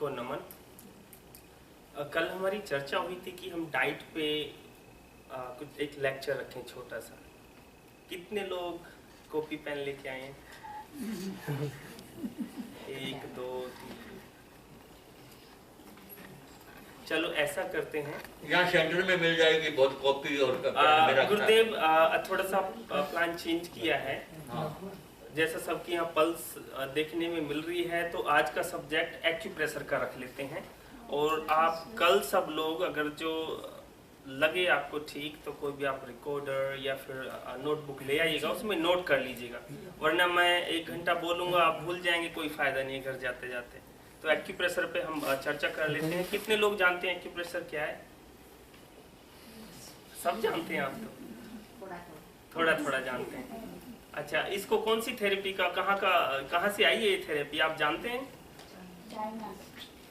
को नमन। कल हमारी चर्चा हुई थी कि हम डाइट पे कुछ एक लेक्चर रखें छोटा सा। कितने लोग कॉपी पेन लेके आए हैं? 1 2 3। चलो ऐसा करते हैं, यहाँ सेंटर में मिल जाएगी बहुत कॉपी और गुरुदेव थोड़ा सा प्लान चेंज किया है। जैसा सबकी यहाँ पल्स देखने में मिल रही है, तो आज का सब्जेक्ट एक्यूप्रेशर का रख लेते हैं। और आप कल सब लोग अगर जो लगे आपको ठीक, तो कोई भी आप रिकॉर्डर या फिर नोटबुक ले आइएगा, उसमें नोट कर लीजिएगा, वरना मैं 1 घंटा बोलूँगा आप भूल जाएंगे, कोई फायदा नहीं है घर जाते जाते। तो एक्यूप्रेशर पे हम चर्चा कर लेते हैं। कितने लोग जानते हैं एक्यूप्रेशर क्या है? सब जानते हैं? आप तो थोड़ा थोड़ा जानते हैं। अच्छा, इसको कौन सी थेरेपी का कहाँ से आई है ये थेरेपी, आप जानते हैं?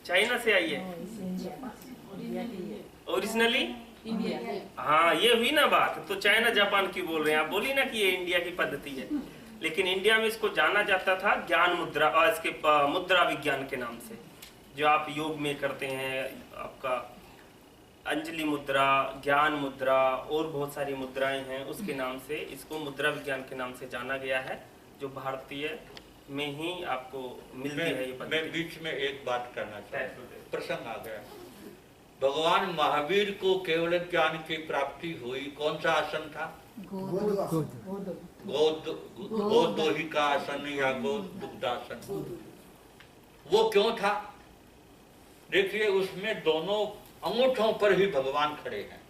चाइना से आई है ओरिजिनली। हाँ, ये हुई ना बात। तो चाइना जापान की बोल रहे हैं आप, बोली ना कि ये इंडिया की पद्धति है। लेकिन इंडिया में इसको जाना जाता था ज्ञान मुद्रा और इसके मुद्रा विज्ञान के नाम से, जो आप योग में करते हैं। आपका अंजलि मुद्रा, ज्ञान मुद्रा और बहुत सारी मुद्राएं हैं, उसके नाम से इसको मुद्रा विज्ञान के नाम से जाना गया है, जो भारतीय में ही आपको मिलती है ये पद्धति। मैं बीच में एक बात करना चाहता हूँ, प्रसंग आ गया। भगवान महावीर को केवल ज्ञान की प्राप्ति हुई, कौन सा आसन था? गोदोही का आसन या गोदुग्धासन। वो क्यों था? देखिए, उसमें दोनों अंगूठों पर ही भगवान खड़े हैं,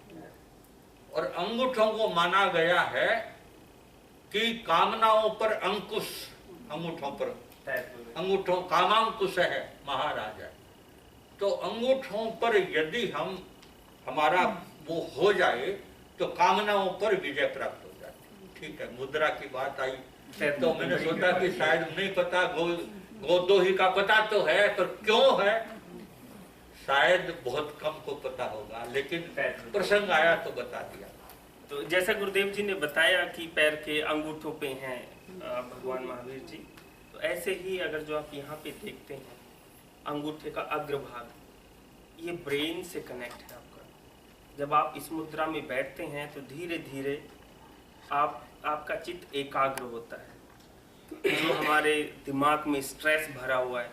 और अंगूठों को माना गया है कि कामनाओं पर अंकुश, अंगूठों पर अंगूठों कामांकुश है महाराज है। तो अंगूठों पर यदि हमारा वो हो जाए तो कामनाओं पर विजय प्राप्त हो जाती। ठीक है, मुद्रा की बात आई तो मैंने सोचा कि शायद नहीं पता, गोदोही का पता तो है, पर क्यों है शायद बहुत कम को पता होगा, लेकिन प्रसंग आया तो बता दिया। तो जैसा गुरुदेव जी ने बताया कि पैर के अंगूठों पे हैं भगवान महावीर जी, तो ऐसे ही अगर जो आप यहाँ पे देखते हैं अंगूठे का अग्रभाग, ये ब्रेन से कनेक्ट है आपका। जब आप इस मुद्रा में बैठते हैं तो धीरे धीरे आपका चित्त एकाग्र होता है। जो हमारे दिमाग में स्ट्रेस भरा हुआ है,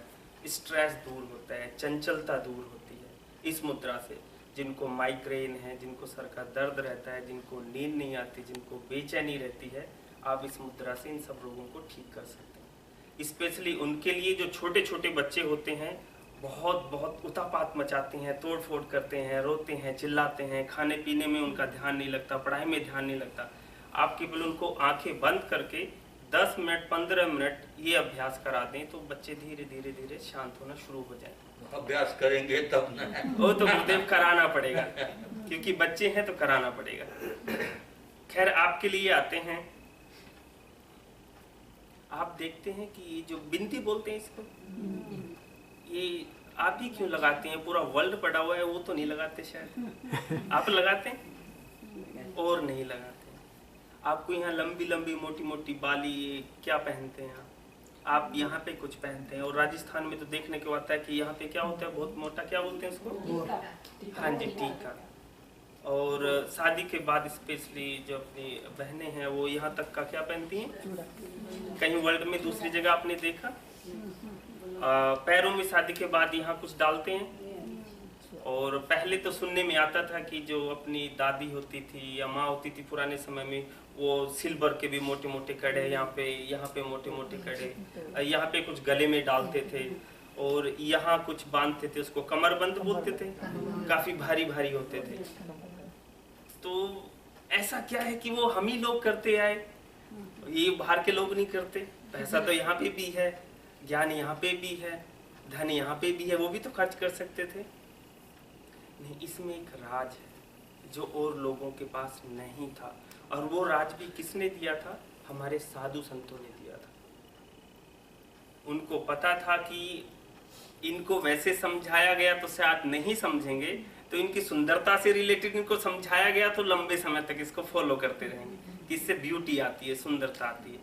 स्ट्रेस दूर होता है, चंचलता दूर होती है इस मुद्रा से। जिनको माइग्रेन है, जिनको सर का दर्द रहता है, जिनको नींद नहीं आती, जिनको बेचैनी रहती है, आप इस मुद्रा से इन सब रोगों को ठीक कर सकते हैं। स्पेशली उनके लिए जो छोटे छोटे बच्चे होते हैं, बहुत उतापात मचाते हैं, तोड़ फोड़ करते हैं, रोते हैं, चिल्लाते हैं, खाने पीने में उनका ध्यान नहीं लगता, पढ़ाई में ध्यान नहीं लगता। आप केवल उनको आंखें बंद करके 10 मिनट 15 मिनट ये अभ्यास करा दें, तो बच्चे धीरे धीरे धीरे शांत होना शुरू हो जाएंगे। अभ्यास करेंगे तब ना, वो तो गुरुदेव कराना पड़ेगा, क्योंकि बच्चे हैं तो कराना पड़ेगा। खैर, आपके लिए आते हैं। आप देखते हैं कि ये जो बिंदी बोलते हैं इसको, ये आप ही क्यों लगाते हैं? पूरा वर्ल्ड पड़ा हुआ है, वो तो नहीं लगाते शायद। आप लगाते हैं और नहीं लगाते। आपको यहाँ लंबी लंबी मोटी मोटी बाली क्या पहनते हैं आप यहाँ पे कुछ पहनते हैं। और राजस्थान में तो देखने को आता है कि यहाँ पे क्या होता है, बहुत मोटा, क्या बोलते हैं उसको? हाँ जी, टीका। और शादी के बाद स्पेशली जो अपनी बहनें हैं, वो यहाँ तक का क्या पहनती हैं? कहीं वर्ल्ड में दूसरी जगह आपने देखा? पैरों में शादी के बाद यहाँ कुछ डालते हैं। और पहले तो सुनने में आता था कि जो अपनी दादी होती थी या माँ होती थी पुराने समय में, वो सिल्वर के भी मोटे मोटे कड़े, यहाँ पे मोटे मोटे कड़े, यहाँ पे कुछ गले में डालते थे, और यहाँ कुछ बांधते थे, उसको कमरबंद बोलते थे, काफी भारी भारी होते थे। तो ऐसा क्या है कि वो हम ही लोग करते आए, ये बाहर के लोग नहीं करते? पैसा तो यहाँ पे भी है, ज्ञान यहाँ पे भी है, धन यहाँ पे भी है, वो भी तो खर्च कर सकते थे। नहीं, इसमें एक राज है जो और लोगों के पास नहीं था, और वो राज भी किसने दिया था? हमारे साधु संतों ने दिया था। उनको पता था कि इनको वैसे समझाया गया तो शायद नहीं समझेंगे, तो इनकी सुंदरता से रिलेटेड इनको समझाया गया तो लंबे समय तक इसको फॉलो करते रहेंगे। इससे ब्यूटी आती है, सुंदरता आती है।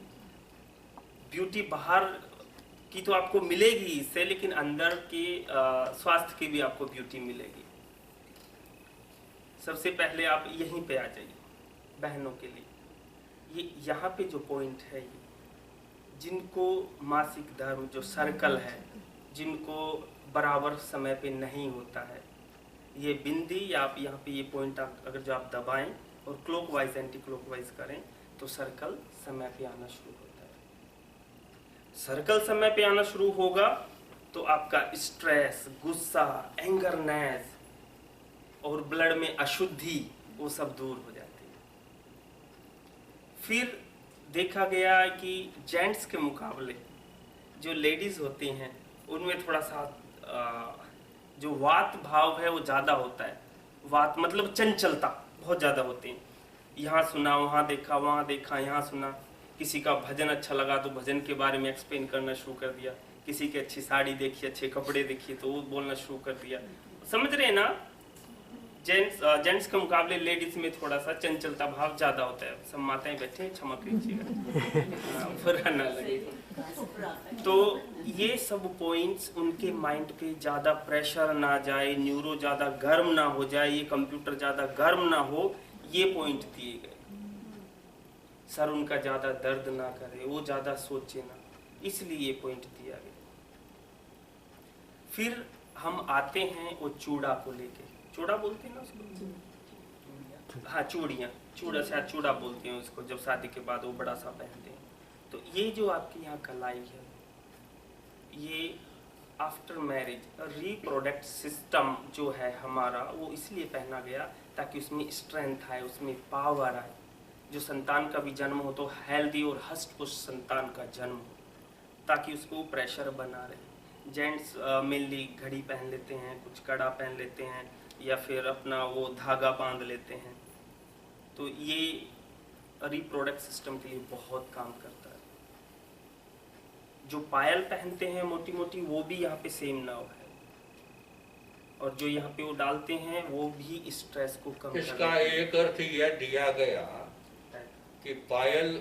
ब्यूटी बाहर की तो आपको मिलेगी इससे, लेकिन अंदर के स्वास्थ्य की भी आपको ब्यूटी मिलेगी। सबसे पहले आप यहीं पे आ जाइए बहनों के लिए। ये यहाँ पे जो पॉइंट है, ये जिनको मासिक धर्म जो सर्कल है, जिनको बराबर समय पे नहीं होता है, ये बिंदी या आप यहाँ पे ये पॉइंट अगर जो आप दबाएं और क्लॉकवाइज एंटी क्लॉकवाइज करें तो सर्कल समय पे आना शुरू होता है। सर्कल समय पे आना शुरू होगा तो आपका स्ट्रेस, गुस्सा, एंगरनेस और ब्लड में अशुद्धि वो सब दूर हो जाती है। फिर देखा गया कि जेंट्स के मुकाबले जो लेडीज होती हैं उनमें थोड़ा सा जो वात भाव है वो ज़्यादा होता है। वात मतलब चंचलता बहुत ज़्यादा होती है। यहाँ सुना, वहाँ देखा, वहाँ देखा, यहाँ सुना। किसी का भजन अच्छा लगा तो भजन के बारे में एक्सप्लेन करना शुरू कर दिया। किसी की अच्छी साड़ी देखी, अच्छे कपड़े देखिए तो वो बोलना शुरू कर दिया। समझ रहे हैं ना? जेंट्स के मुकाबले लेडीज में थोड़ा सा चंचलता भाव ज्यादा होता है। सब माताएं बैठे, क्षमा कीजिएगा, बुरा ना लगे। तो ये सब पॉइंट्स उनके माइंड पे ज्यादा प्रेशर ना जाए, न्यूरो ज्यादा गर्म ना हो जाए, ये कंप्यूटर ज्यादा गर्म ना हो, ये पॉइंट दिए गए। सर उनका ज्यादा दर्द ना करे, वो ज्यादा सोचे ना, इसलिए ये पॉइंट दिया गया। फिर हम आते हैं वो चूड़ा को लेके। चूड़ा बोलते हैं ना उसको? हाँ, चूड़ियाँ, चूड़ा, शायद चूड़ा बोलते हैं उसको, जब शादी के बाद वो बड़ा सा पहनते हैं। तो ये जो आपके यहाँ कलाई है, ये आफ्टर मैरिज रिप्रोडक्ट सिस्टम जो है हमारा, वो इसलिए पहना गया ताकि उसमें स्ट्रेंथ आए, उसमें पावर आए। जो संतान का भी जन्म हो तो हेल्दी और हष्ट पुष्ट संतान का जन्म हो, ताकि उसको प्रेशर बना रहे। जेंट्स मेनली घड़ी पहन लेते हैं, कुछ कड़ा पहन लेते हैं, या फिर अपना वो धागा बांध लेते हैं। तो ये रिप्रोडक्ट सिस्टम के लिए बहुत काम करता है। जो पायल पहनते हैं मोटी मोटी, वो भी यहाँ पे सेम नर्व है, और जो यहाँ पे वो डालते हैं वो भी स्ट्रेस को कम इसका एक अर्थ यह दिया गया कि पायल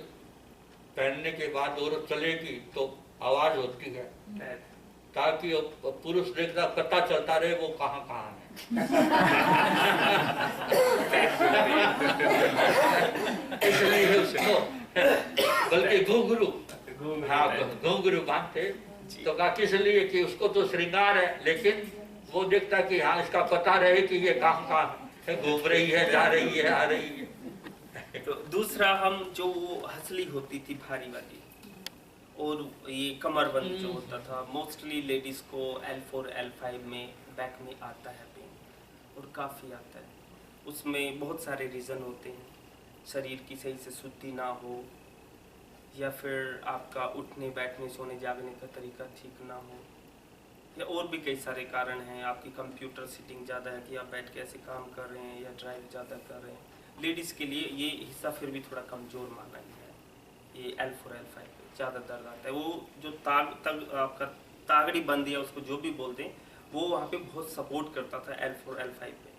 पहनने के बाद औरत चलेगी तो आवाज होती है, ताकि पुरुष देखता पता चलता रहे वो कहाँ कहाँ है। इसलिए उसको बल्कि घुंघरू, हाँ घुंघरू बांधते, तो कहा किस लिए कि उसको तो श्रृंगार है, लेकिन वो देखता कि हाँ इसका पता रहे कि ये कहाँ कहाँ है, घूम रही है, जा रही है, आ रही है। तो दूसरा, हम जो हंसली होती थी भारी वाली, और ये कमरबंद जो होता था, मोस्टली लेडीज को L4 L5 में बैक में आता है पेन, और काफ़ी आता है। उसमें बहुत सारे रीज़न होते हैं। शरीर की सही से शुद्धि ना हो, या फिर आपका उठने बैठने सोने जागने का तरीका ठीक ना हो, या और भी कई सारे कारण हैं। आपकी कंप्यूटर सीटिंग ज़्यादा है कि आप बैठ के ऐसे काम कर रहे हैं, या ड्राइव ज़्यादा कर रहे हैं। लेडीज़ के लिए ये हिस्सा फिर भी थोड़ा कमज़ोर माना गया है। ये L4 L5 पे ज़्यादा दर्द आता है। वो जो आपका तागड़ी बंद या उसको जो भी बोलते हैं, वो वहाँ पे बहुत सपोर्ट करता था L4 L5 पे,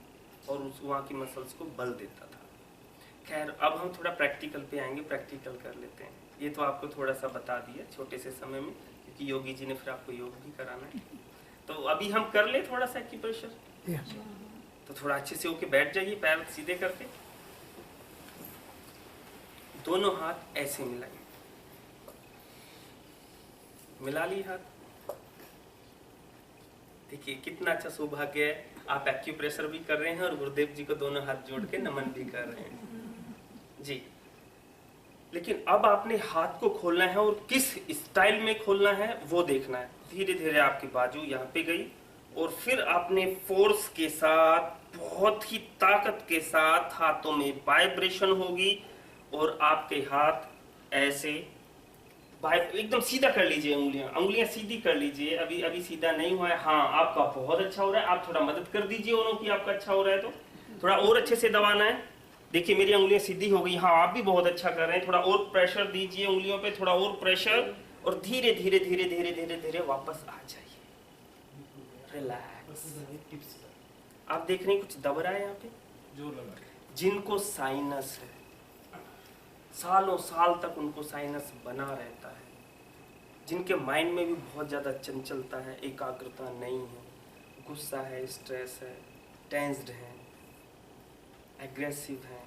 और उस वहाँ की मसल्स को बल देता था। खैर, अब हम थोड़ा प्रैक्टिकल पे आएंगे, प्रैक्टिकल कर लेते हैं। ये तो आपको थोड़ा सा बता दिया छोटे से समय में, क्योंकि योगी जी ने फिर आपको योग भी कराना है। तो अभी हम कर ले थोड़ा सा एक्यूप्रेशर। तो थोड़ा अच्छे से होके बैठ जाइए, पैर सीधे करके, दोनों हाथ ऐसे मिलाइए, मिला लिए हाथ। देखिए कितना अच्छा सौभाग्य है, आप एक्यूप्रेशर भी कर रहे हैं और गुरुदेव जी को दोनों हाथ जोड़ के नमन भी कर रहे हैं जी। लेकिन अब आपने हाथ को खोलना है, और किस स्टाइल में खोलना है वो देखना है। धीरे धीरे आपकी बाजू यहाँ पे गई, और फिर आपने फोर्स के साथ, बहुत ही ताकत के साथ हाथों में वाइब्रेशन होगी, और आपके हाथ ऐसे एकदम सीधा कर लीजिए। उंगलियां सीधी कर लीजिए। अभी सीधा नहीं हुआ है। हाँ, आपका बहुत अच्छा हो रहा है। आप थोड़ा मदद कर दीजिए औरों की, आपका अच्छा हो रहा है तो थोड़ा और अच्छे से दबाना है। देखिए मेरी उंगलियां सीधी हो गई। हाँ, आप भी बहुत अच्छा कर रहे हैं। थोड़ा और प्रेशर दीजिए उंगलियों पे, थोड़ा और प्रेशर, और धीरे धीरे धीरे धीरे धीरे धीरे वापस आ जाइए। रिलैक्स। आप देख रहे हैं कुछ दब रहा है यहाँ पे, जोर लगा। जिनको साइनस है, सालों साल तक उनको साइनस बना रहता है, जिनके माइंड में भी बहुत ज़्यादा चंचलता है, एकाग्रता नहीं है, गुस्सा है, स्ट्रेस है, टेंस्ड है, एग्रेसिव है,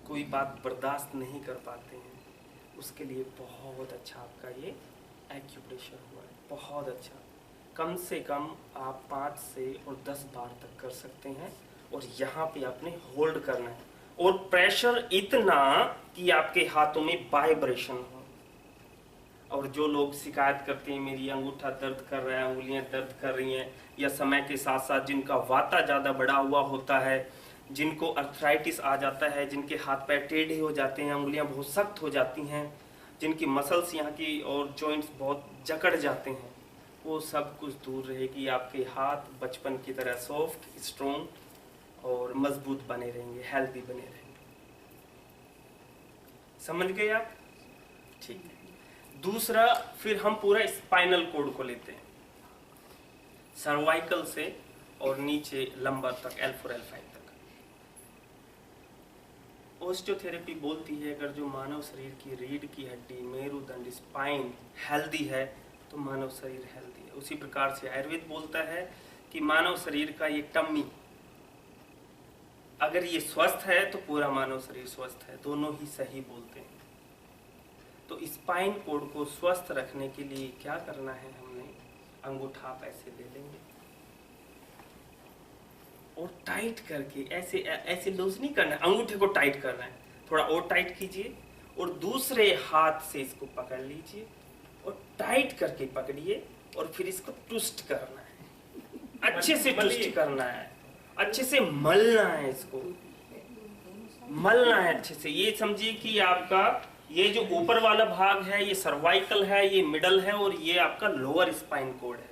कोई बात बर्दाश्त नहीं कर पाते हैं, उसके लिए बहुत अच्छा आपका ये एक्यूप्रेशर हुआ है, बहुत अच्छा। कम से कम आप 5 से और 10 बार तक कर सकते हैं और यहाँ पे आपने होल्ड करना है और प्रेशर इतना कि आपके हाथों में वाइब्रेशन हो। और जो लोग शिकायत करते हैं मेरी अंगूठा दर्द कर रहा है, उंगलियां दर्द कर रही हैं, या समय के साथ साथ जिनका वाता ज़्यादा बढ़ा हुआ होता है, जिनको अर्थराइटिस आ जाता है, जिनके हाथ पैर टेढ़े हो जाते हैं, उंगलियां बहुत सख्त हो जाती हैं, जिनकी मसल्स यहाँ की और जॉइंट्स बहुत जकड़ जाते हैं, वो सब कुछ दूर रहेगी। आपके हाथ बचपन की तरह सॉफ्ट, स्ट्रॉन्ग और मजबूत बने रहेंगे, हेल्दी बने रहेंगे। समझ गए आप? ठीक है। दूसरा, फिर हम पूरा स्पाइनल कोड को लेते हैं, सर्वाइकल से और नीचे लंबर तक, L4 L5 तक। ऑस्टियोथेरेपी बोलती है अगर जो मानव शरीर की रीढ़ की हड्डी, मेरुदंड, स्पाइन हेल्दी है तो मानव शरीर हेल्दी है। उसी प्रकार से आयुर्वेद बोलता है कि मानव शरीर का ये टम्मी अगर ये स्वस्थ है तो पूरा मानव शरीर स्वस्थ है, दोनों ही सही बोलते हैं। तो स्पाइन कोड को स्वस्थ रखने के लिए क्या करना है, हमने अंगूठा आप ऐसे ले लेंगे और टाइट करके, ऐसे ऐसे लूज नहीं करना है, अंगूठे को टाइट करना है, थोड़ा और टाइट कीजिए और दूसरे हाथ से इसको पकड़ लीजिए और टाइट करके पकड़िए और फिर इसको ट्विस्ट करना है, अच्छे से ट्विस्ट करना है, अच्छे से मलना है, इसको मलना है अच्छे से। ये समझिए कि आपका ये जो ऊपर वाला भाग है ये सर्वाइकल है, ये मिडल है और ये आपका लोअर स्पाइन कोड है।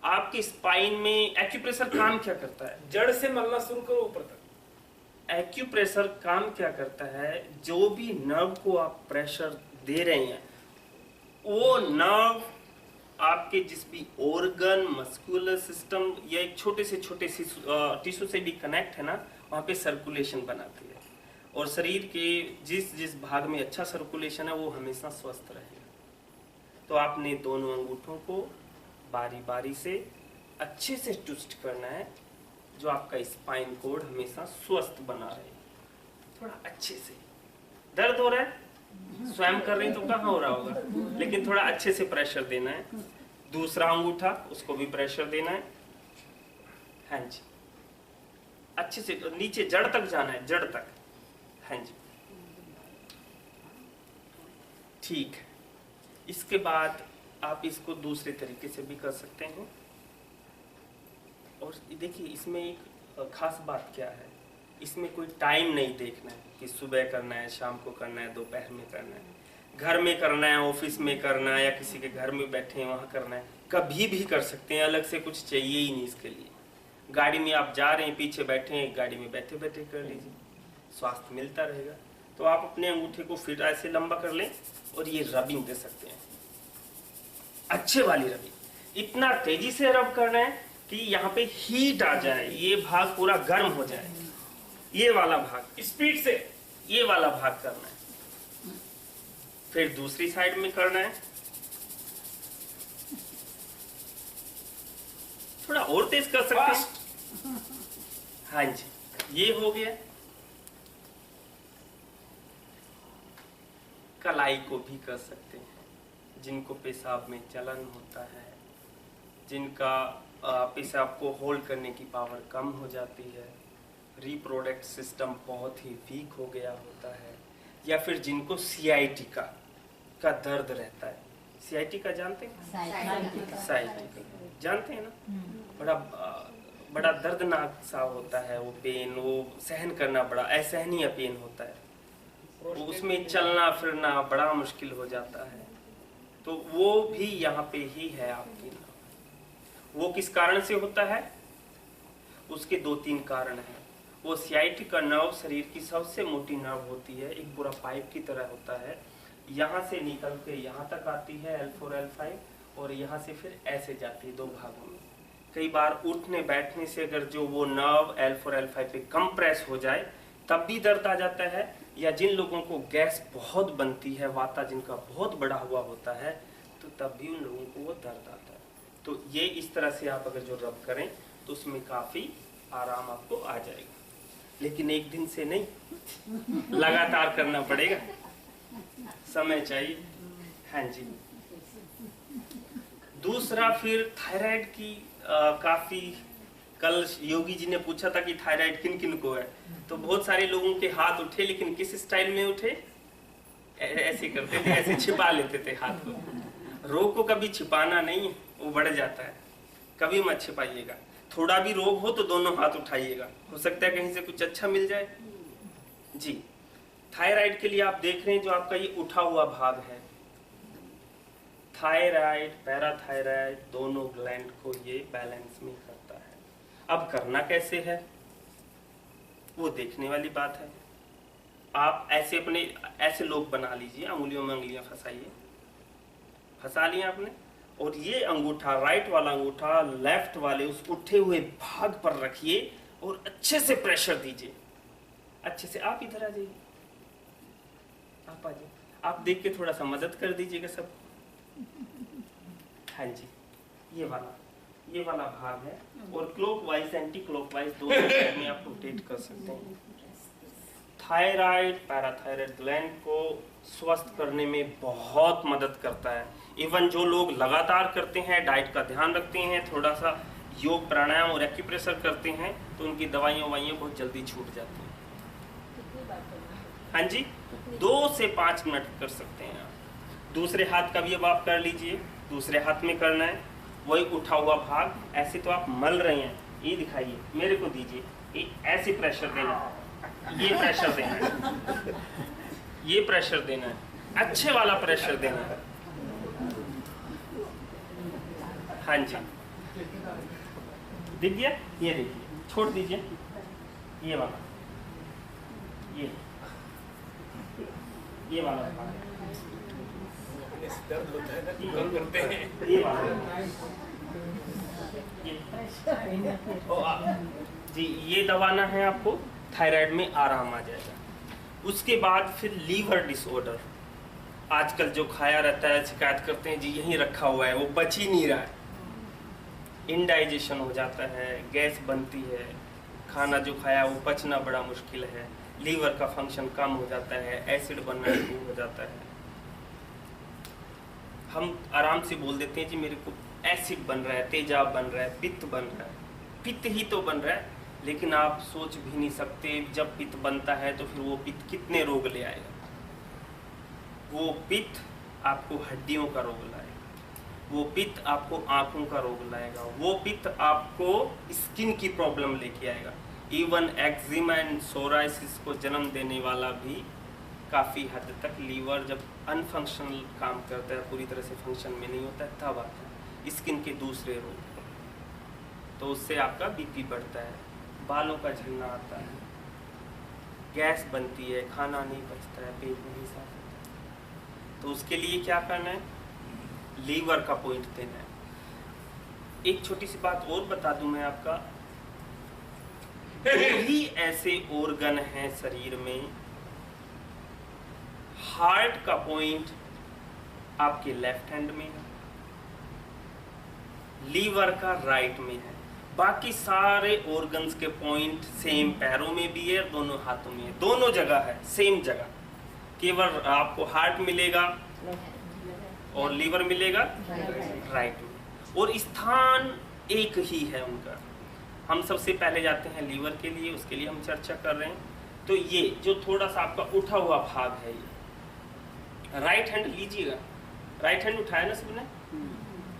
आपकी स्पाइन में एक्यूप्रेशर काम क्या करता है? जड़ से मलना शुरू करो ऊपर तक। एक्यूप्रेशर काम क्या करता है, जो भी नर्व को आप प्रेशर दे रहे हैं वो नर्व आपके जिस भी ऑर्गन, मस्कुलर सिस्टम या एक छोटे से टिश्यू से भी कनेक्ट है ना, वहाँ पे सर्कुलेशन बनाती है और शरीर के जिस भाग में अच्छा सर्कुलेशन है वो हमेशा स्वस्थ रहेगा। तो आपने दोनों अंगूठों को बारी बारी से अच्छे से ट्विस्ट करना है, जो आपका स्पाइन कोड हमेशा स्वस्थ बना रहे। थोड़ा अच्छे से, दर्द हो रहा है, स्वयं कर रही तो कहाँ हो रहा होगा, लेकिन थोड़ा अच्छे से प्रेशर देना है। दूसरा अंगूठा, उसको भी प्रेशर देना है। हाँ जी, अच्छे से नीचे जड़ तक जाना है, जड़ तक। हाँ जी, ठीक है। इसके बाद आप इसको दूसरे तरीके से भी कर सकते हैं। और देखिए इसमें एक खास बात क्या है, इसमें कोई टाइम नहीं देखना है कि सुबह करना है, शाम को करना है, दोपहर में करना है, घर में करना है, ऑफिस में करना है, या किसी के घर में बैठे हैं वहाँ करना है, कभी भी कर सकते हैं। अलग से कुछ चाहिए ही नहीं इसके लिए। गाड़ी में आप जा रहे हैं, पीछे बैठे हैं, गाड़ी में बैठे बैठे कर लीजिए, स्वास्थ्य मिलता रहेगा। तो आप अपने अंगूठे को फिर ऐसे लंबा कर लें और ये रबिंग दे सकते हैं, अच्छे वाली रबिंग। इतना तेजी से रब करना है कि यहाँ पे हीट आ जाए, ये भाग पूरा गर्म हो जाए, ये वाला भाग स्पीड से ये वाला भाग करना है। फिर दूसरी साइड में करना है, थोड़ा और तेज कर सकते हैं। हाँ जी, ये हो गया। कलाई को भी कर सकते हैं, जिनको पेशाब में जलन होता है, जिनका पेशाब को होल्ड करने की पावर कम हो जाती है, रिप्रोडक्ट सिस्टम बहुत ही वीक हो गया होता है, या फिर जिनको सियाटिका का दर्द रहता है। सियाटिका जानते हैं? सियाटिका जानते हैं ना? बड़ा दर्दनाक सा होता है वो पेन, वो सहन करना बड़ा असहनीय पेन होता है, उसमें चलना फिरना बड़ा मुश्किल हो जाता है। तो वो भी यहाँ पे ही है आपकी। वो किस कारण से होता है? उसके 2-3 कारण हैं। वो सियाटिका नर्व शरीर की सबसे मोटी नर्व होती है, एक पूरा पाइप की तरह होता है। यहाँ से निकल के यहाँ तक आती है L4 L5 और यहाँ से फिर ऐसे जाती है 2 भागों में। कई बार उठने बैठने से अगर जो वो नर्व L4 L5 पे कंप्रेस हो जाए तब भी दर्द आ जाता है, या जिन लोगों को गैस बहुत बनती है, वाता जिनका बहुत बड़ा हुआ होता है, तो तो तब भी उन लोगों को वो दर्द आता है। तो ये इस तरह से आप अगर जो रब करें तो उसमें काफ़ी आराम आपको आ जाएगा, लेकिन एक दिन से नहीं, लगातार करना पड़ेगा, समय चाहिए। हाँ जी। दूसरा फिर थायराइड की काफ़ी, कल योगी जी ने पूछा था कि थायराइड किन किन को है, तो बहुत सारे लोगों के हाथ उठे, लेकिन किस स्टाइल में उठे? ऐसे करते थे, ऐसे छिपा लेते थे हाथ को। रोग को कभी छिपाना नहीं, वो बढ़ जाता है, कभी मत छिपाइएगा। थोड़ा भी रोग हो तो दोनों हाथ उठाइएगा, हो सकता है कहीं से कुछ अच्छा मिल जाए। जी, थायराइड के लिए आप देख रहे हैं जो आपका ये उठा हुआ भाग है, थायराइड पैराथायराइड दोनों ग्लैंड को ये बैलेंस में करता है। अब करना कैसे है वो देखने वाली बात है। आप ऐसे अपने ऐसे लोग बना लीजिए, अंगुलियों में अंगुलियां फंसाइए, फंसा लिया आपने, और ये अंगूठा, राइट वाला अंगूठा लेफ्ट वाले उस उठे हुए भाग पर रखिए और अच्छे से प्रेशर दीजिए, अच्छे से। आप इधर आ जाइए, आप आ जाइए, आप देख के थोड़ा सा मदद कर दीजिएगा सब। हाँ जी, ये वाला भाग है, और क्लॉकवाइज एंटी क्लॉकवाइज दोनों साइड में आप रोटेट कर सकते हैं। थायराइड पैराथायराइड ग्लैंड को स्वस्थ करने में बहुत मदद करता है। इवन जो लोग लगातार करते हैं, डाइट का ध्यान रखते हैं, थोड़ा सा योग प्राणायाम और एक्यूप्रेशर करते हैं, तो उनकी दवाइयाँ बहुत जल्दी छूट जाती हैं। हाँ जी, 2 से 5 मिनट कर सकते हैं आप। दूसरे हाथ का भी अब आप कर लीजिए, दूसरे हाथ में करना है, वही उठा हुआ भाग। ऐसे तो आप मल रहे हैं, ये दिखाइए, मेरे को दीजिए, ये ऐसे प्रेशर देना है, ये प्रेशर देना है, ये प्रेशर देना है, अच्छे वाला प्रेशर देना है। हाँ जी, दिख गया? ये देखिए, छोड़ दीजिए, ये वाला, ये वाला भाग है, दर्द होता है ना, कम करते हैं। ये वाला, जी, ये दबाना है आपको, थायराइड में आराम आ जाएगा। उसके बाद फिर लीवर डिसऑर्डर, आजकल जो खाया रहता है शिकायत करते हैं जी यहीं रखा हुआ है, वो बच ही नहीं रहा है, इनडाइजेशन हो जाता है, गैस बनती है, खाना जो खाया वो पचना बड़ा मुश्किल है, लीवर का फंक्शन कम हो जाता है, एसिड बनना शुरू हो जाता है। हम आराम से बोल देते हैं जी मेरे को एसिड बन रहा है, तेजाब बन रहा है, पित्त बन रहा है। पित्त ही तो बन रहा है, लेकिन आप सोच भी नहीं सकते जब पित्त बनता है तो फिर वो पित्त कितने रोग ले आएगा। वो पित्त आपको हड्डियों का रोग लाएगा, वो पित्त आपको आंखों का रोग लाएगा, वो पित्त आपको स्किन की प्रॉब्लम लेके आएगा। इवन एक्जिमा एंड सोराइसिस को जन्म देने वाला भी काफ़ी हद तक लीवर जब अनफंक्शनल काम करता है, पूरी तरह से फंक्शन में नहीं होता है, तब आता है स्किन के दूसरे रोग। तो उससे आपका बीपी बढ़ता है, बालों का झड़ना आता है, गैस बनती है, खाना नहीं पचता है, पेट नहीं साफ होता है। तो उसके लिए क्या करना है? लीवर का पॉइंट देना है। एक छोटी सी बात और बता दूं मैं आपका, ही ऐसे ऑर्गन हैं शरीर में, हार्ट का पॉइंट आपके लेफ्ट हैंड में है, लीवर का राइट में है, बाकी सारे ऑर्गन्स के पॉइंट सेम पैरों में भी है, दोनों हाथों में है, दोनों जगह है, सेम जगह। केवल आपको हार्ट मिलेगा और लीवर मिलेगा राइट में, और स्थान एक ही है उनका। हम सबसे पहले जाते हैं लीवर के लिए, उसके लिए हम चर्चा कर रहे हैं। तो ये जो थोड़ा सा आपका उठा हुआ भाग है, ये राइट हैंड लीजिएगा, राइट हैंड उठाया ना सबने?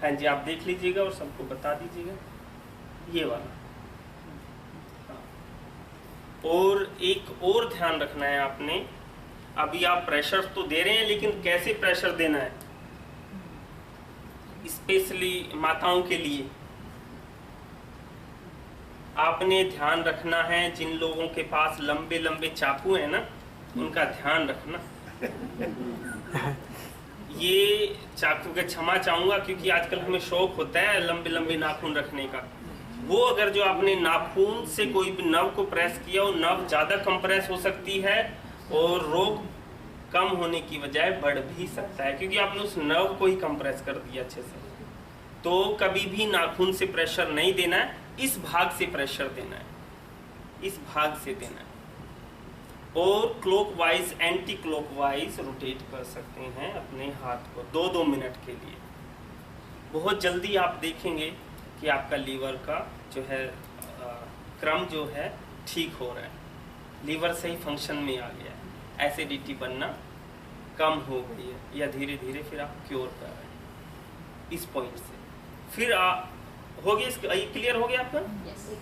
हाँ जी, आप देख लीजिएगा और सबको बता दीजिएगा, ये वाला। और एक और ध्यान रखना है आपने, अभी आप प्रेशर तो दे रहे हैं, लेकिन कैसे प्रेशर देना है, स्पेशली माताओं के लिए आपने ध्यान रखना है। जिन लोगों के पास लंबे लंबे चाकू हैं ना, उनका ध्यान रखना। ये चाकू के क्षमा चाहूंगा, क्योंकि आजकल हमें शौक होता है लंबे लंबे नाखून रखने का। वो अगर जो आपने नाखून से कोई भी नर्व को प्रेस किया, वो नर्व ज़्यादा कंप्रेस हो सकती है और रोग कम होने की बजाय बढ़ भी सकता है, क्योंकि आपने उस नर्व को ही कंप्रेस कर दिया अच्छे से। तो कभी भी नाखून से प्रेशर नहीं देना है, इस भाग से प्रेशर देना है, इस भाग से देना है। और क्लॉकवाइज एंटी क्लॉकवाइज रोटेट कर सकते हैं अपने हाथ को 2-2 मिनट के लिए। बहुत जल्दी आप देखेंगे कि आपका लीवर का जो है क्रम जो है ठीक हो रहा है, लीवर सही फंक्शन में आ गया है, एसिडिटी बनना कम हो गई है, या धीरे धीरे फिर आप क्योर कर रहे हैं इस पॉइंट से। फिर हो गया, इसका क्लियर हो गया आपका?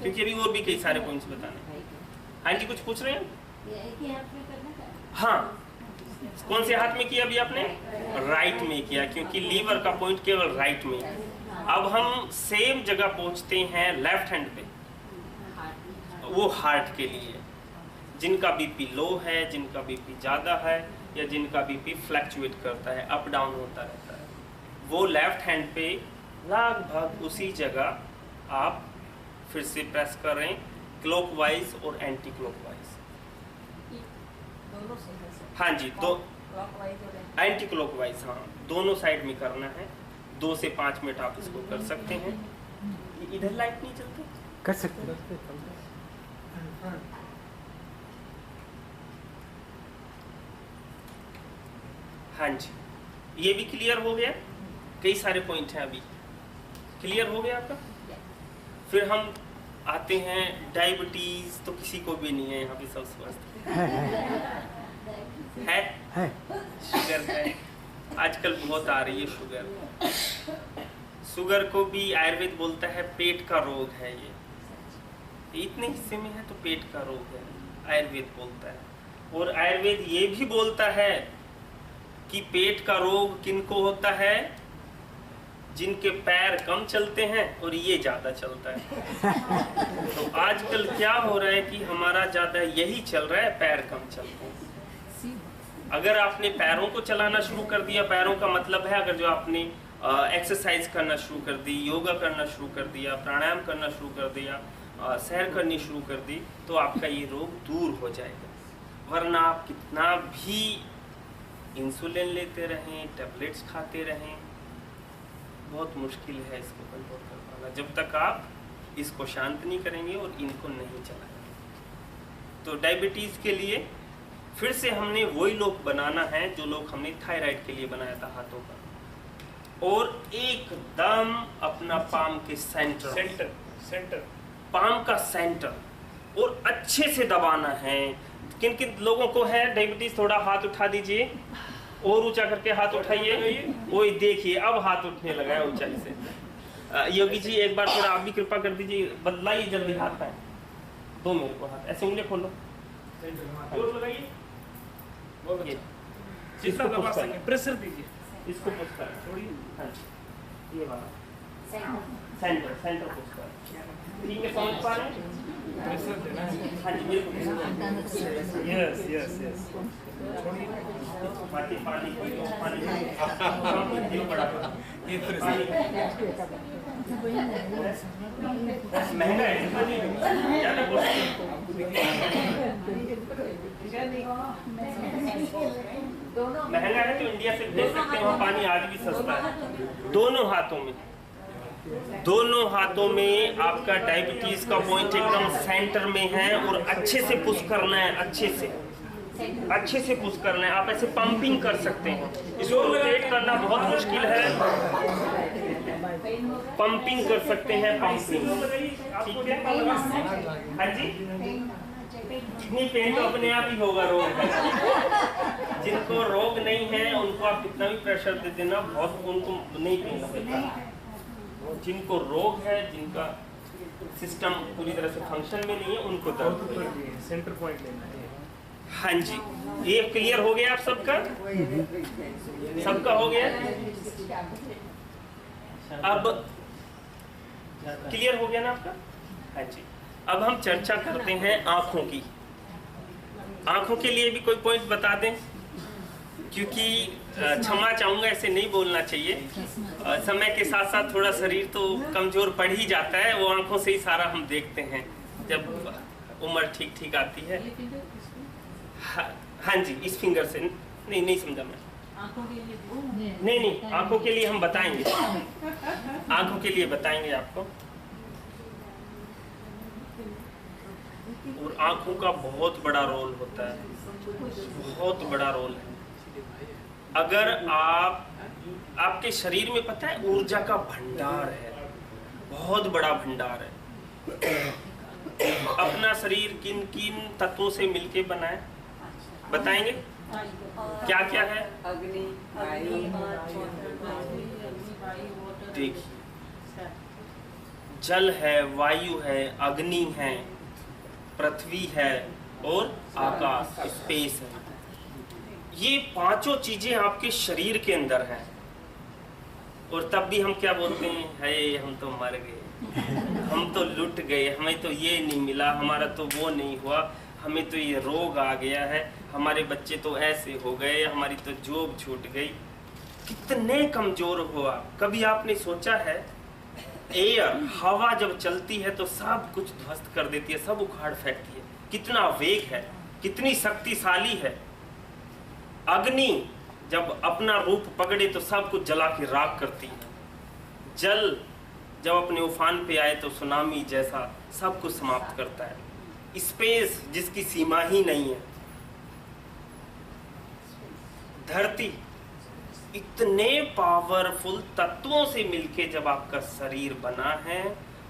क्योंकि अभी और भी कई सारे पॉइंट्स बताने। हाँ जी, कुछ पूछ रहे हैं? हाँ, कौन से हाथ में किया अभी आपने? राइट में किया, क्योंकि लीवर का पॉइंट केवल राइट में है। अब हम सेम जगह पहुंचते हैं लेफ्ट हैंड पे, वो हार्ट के लिए। जिनका बीपी लो है, जिनका बीपी ज़्यादा है, या जिनका बीपी फ्लक्चुएट करता है, अप डाउन होता रहता है, वो लेफ्ट हैंड पे लगभग उसी जगह आप फिर से प्रेस करें, क्लॉकवाइज और एंटी क्लॉकवाइज। हाँ जी, दो एंटी क्लॉकवाइज, हाँ, दोनों साइड में करना है। 2 से 5 मिनट आप इसको कर सकते हैं। इधर लाइट नहीं चलती, कर सकते हैं। हाँ जी, ये भी क्लियर हो गया। कई सारे पॉइंट हैं, अभी क्लियर हो गया आपका। फिर हम आते हैं डायबिटीज, तो किसी को भी नहीं है यहाँ पे, सब स्वस्थ है। शुगर है, आजकल बहुत आ रही है शुगर। शुगर को भी आयुर्वेद बोलता है पेट का रोग है। ये इतने हिस्से में है तो पेट का रोग है, आयुर्वेद बोलता है। और आयुर्वेद ये भी बोलता है कि पेट का रोग किनको होता है? जिनके पैर कम चलते हैं और ये ज्यादा चलता है। तो आजकल क्या हो रहा है कि हमारा ज्यादा यही चल रहा है, पैर कम चलते हैं। अगर आपने पैरों को चलाना शुरू कर दिया, पैरों का मतलब है अगर जो आपने एक्सरसाइज करना शुरू कर दी, योगा करना शुरू कर दिया, प्राणायाम करना शुरू कर दिया, सैर करनी शुरू कर दी, तो आपका ये रोग दूर हो जाएगा। वरना आप कितना भी इंसुलिन लेते रहें, टैबलेट्स खाते रहें, बहुत मुश्किल है इसको कंट्रोल कर पाना, जब तक आप इसको शांत नहीं करेंगे और इनको नहीं चलाएंगे। तो डायबिटीज़ के लिए फिर से हमने वही लोग बनाना है जो लोग हमने थायराइड के लिए बनाया था हाथों का, और एकदम अपना पाम के सेंटर पाम का सेंटर, और अच्छे से दबाना है। किन किन लोगों को है डायबिटीज? थोड़ा हाथ उठा दीजिए, और ऊंचा करके हाथ उठाइए। वो देखिए अब हाथ उठने लगा है ऊंचाई से। योगी जी एक बार थोड़ा आप भी कृपा कर दीजिए, बदलाइए जल्दी हाथ है। दो मेरे को हाथ, ऐसे उंगली खोलो, लगाइए, जितना दबा सके प्रेशर दीजिए, इसको पुश करें, छोड़िए। हाँ, ये वाला सेंटर पुश करें। ठीक है, समझ पा रहे हैं? प्रेशर देना है। हाँ जी, बिल्कुल। यस पानी ये प्रेशर महंगा है, महंगा है तो इंडिया से भेज सकते हैं, वहाँ पानी आज भी सस्ता है। दोनों हाथों में आपका डायबिटीज का पॉइंट एकदम सेंटर में है, और अच्छे से पुश करना है, अच्छे से पुश करना है। आप ऐसे पंपिंग कर सकते हैं, इसको रोटेट करना बहुत मुश्किल है, पंपिंग कर सकते हैं, पंपिंग। ठीक है, हाँ जी, कितनी पेन तो अपने आप ही होगा रोग है। जिनको रोग नहीं है उनको आप कितना भी प्रेशर दे देना, बहुत उनको नहीं पेन लगेगा। जिनको रोग है, जिनका सिस्टम पूरी तरह से फंक्शन में नहीं है, उनको दर्द सेंटर पॉइंट लेना है। हाँ जी, ये क्लियर हो गया आप सबका? सबका हो गया? अब क्लियर हो गया ना आपका? हाँ जी, अब हम चर्चा करते हैं आंखों की। आंखों के लिए भी कोई पॉइंट बता दें, क्योंकि क्षमा चाहूँगा, ऐसे नहीं बोलना चाहिए। समय के साथ साथ थोड़ा शरीर तो कमजोर पड़ ही जाता है, वो आंखों से ही सारा हम देखते हैं जब उम्र ठीक आती है। हाँ जी, इस फिंगर से नहीं समझा मैं। आंखों के लिए नहीं, आंखों के लिए हम बताएंगे, आंखों के लिए बताएंगे आपको। और आंखों का बहुत बड़ा रोल होता है, बहुत बड़ा रोल है। अगर आपके शरीर में पता है ऊर्जा का भंडार है, बहुत बड़ा भंडार है। अपना शरीर किन किन तत्वों से मिलके बना है बताएंगे? क्या क्या है? अग्नि, वायु, देखिए, जल है, वायु है, अग्नि है, पृथ्वी है और आकाश, स्पेस है। ये पांचों चीजें आपके शरीर के अंदर हैं। और तब भी हम क्या बोलते हैं, है हम तो मर गए, हम तो लुट गए, हमें तो ये नहीं मिला, हमारा तो वो नहीं हुआ, हमें तो ये रोग आ गया है, हमारे बच्चे तो ऐसे हो गए, हमारी तो जॉब छूट गई। कितने कमजोर हो आप। कभी आपने सोचा है एयर, हवा जब चलती है तो सब कुछ ध्वस्त कर देती है, सब उखाड़ फेंकती है। कितना वेग है, कितनी शक्तिशाली है। अग्नि जब अपना रूप पकड़े तो सब कुछ जला के राख करती है। जल जब अपने उफान पे आए तो सुनामी जैसा सब कुछ समाप्त करता है। स्पेस जिसकी सीमा ही नहीं है। धरती, इतने पावरफुल तत्वों से मिलके जब आपका शरीर बना है,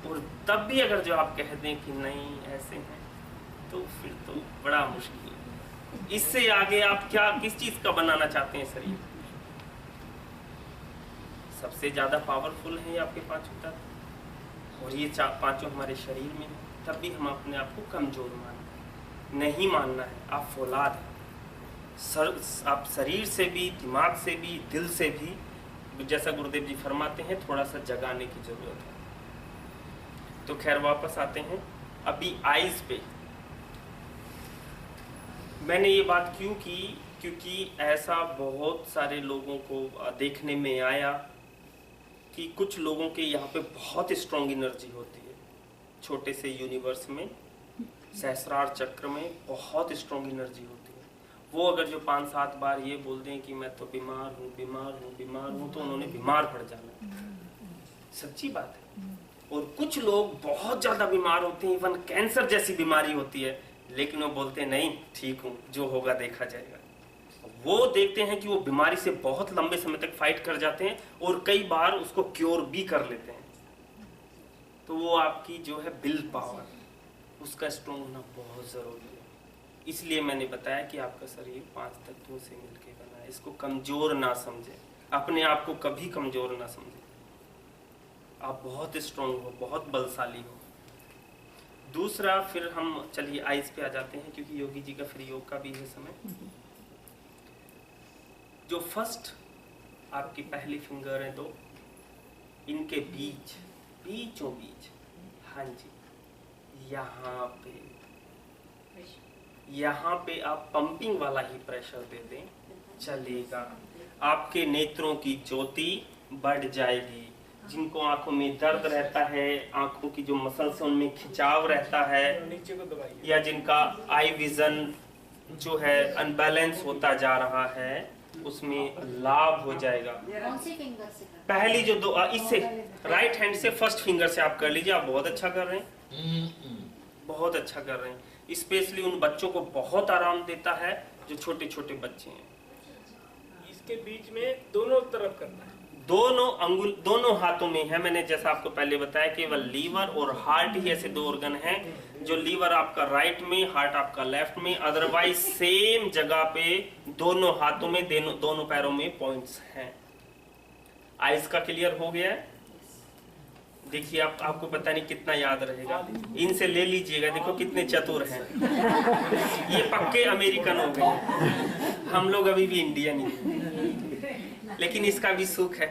और तब भी अगर जो आप कह दें कि नहीं ऐसे हैं, तो फिर तो बड़ा मुश्किल है। इससे आगे आप क्या, किस चीज का बनाना चाहते हैं शरीर? सबसे ज्यादा पावरफुल है आपके पांचों तत्व, और ये पांचों हमारे शरीर में है। तब भी हम अपने आप को कमजोर मानते हैं। नहीं मानना है, आप फौलाद हैं। आप शरीर से भी, दिमाग से भी, दिल से भी, जैसा गुरुदेव जी फरमाते हैं, थोड़ा सा जगाने की जरूरत है। तो खैर वापस आते हैं अभी आइज पे। मैंने ये बात क्यों की, क्योंकि ऐसा बहुत सारे लोगों को देखने में आया कि कुछ लोगों के यहाँ पे बहुत स्ट्रॉन्ग एनर्जी होती है। छोटे से यूनिवर्स में, सहस्रार चक्र में बहुत स्ट्रॉन्ग एनर्जी होती है। वो अगर जो 5-7 बार ये बोल दें कि मैं तो बीमार हूँ, तो उन्होंने बीमार पड़ जाना। सच्ची बात है। और कुछ लोग बहुत ज्यादा बीमार होते हैं, इवन कैंसर जैसी बीमारी होती है, लेकिन वो बोलते हैं नहीं ठीक हूँ, जो होगा देखा जाएगा। वो देखते हैं कि वो बीमारी से बहुत लंबे समय तक फाइट कर जाते हैं और कई बार उसको क्योर भी कर लेते हैं। तो वो आपकी जो है विल पावर, उसका स्ट्रॉन्ग होना बहुत जरूरी है। इसलिए मैंने बताया कि आपका शरीर 5 तत्वों से मिलकर बना है। इसको कमजोर ना समझे, अपने आप को कभी कमजोर ना समझे। आप बहुत स्ट्रॉन्ग हो, बहुत बलशाली हो। दूसरा, फिर हम चलिए आइज पे आ जाते हैं, क्योंकि योगी जी का फिर योग का भी है समय। जो फर्स्ट आपकी पहली फिंगर है 2, इनके बीचों बीच, हाँ जी, यहाँ पे आप पंपिंग वाला ही प्रेशर दे दें, चलेगा। आपके नेत्रों की ज्योति बढ़ जाएगी। जिनको आंखों में दर्द रहता है, आंखों की जो मसल्स हैं उनमें खिंचाव रहता है, नीचे को दबाइए, या जिनका आई विजन जो है अनबैलेंस होता जा रहा है, उसमें लाभ हो जाएगा। कौन सी फिंगर से? पहली जो 2, इससे राइट हैंड से फर्स्ट फिंगर से आप कर लीजिए। आप बहुत अच्छा कर रहे हैं, बहुत अच्छा कर रहे हैं। स्पेशली उन बच्चों को बहुत आराम देता है जो छोटे छोटे बच्चे हैं। इसके बीच में दोनों तरफ करना है, दोनों हाथों में है। मैंने जैसा आपको पहले बताया, केवल लीवर और हार्ट ही ऐसे 2 ऑर्गन हैं, जो लीवर आपका राइट में, हार्ट आपका लेफ्ट में। अदरवाइज सेम जगह पे दोनों हाथों में, दोनों पैरों में पॉइंट्स हैं। आइज का क्लियर हो गया है? देखिए आपको पता नहीं कितना याद रहेगा, इनसे ले लीजिएगा। देखो कितने चतुर हैं। ये पक्के अमेरिकन हो गए, हम लोग अभी भी इंडियन ही। लेकिन इसका भी सुख है,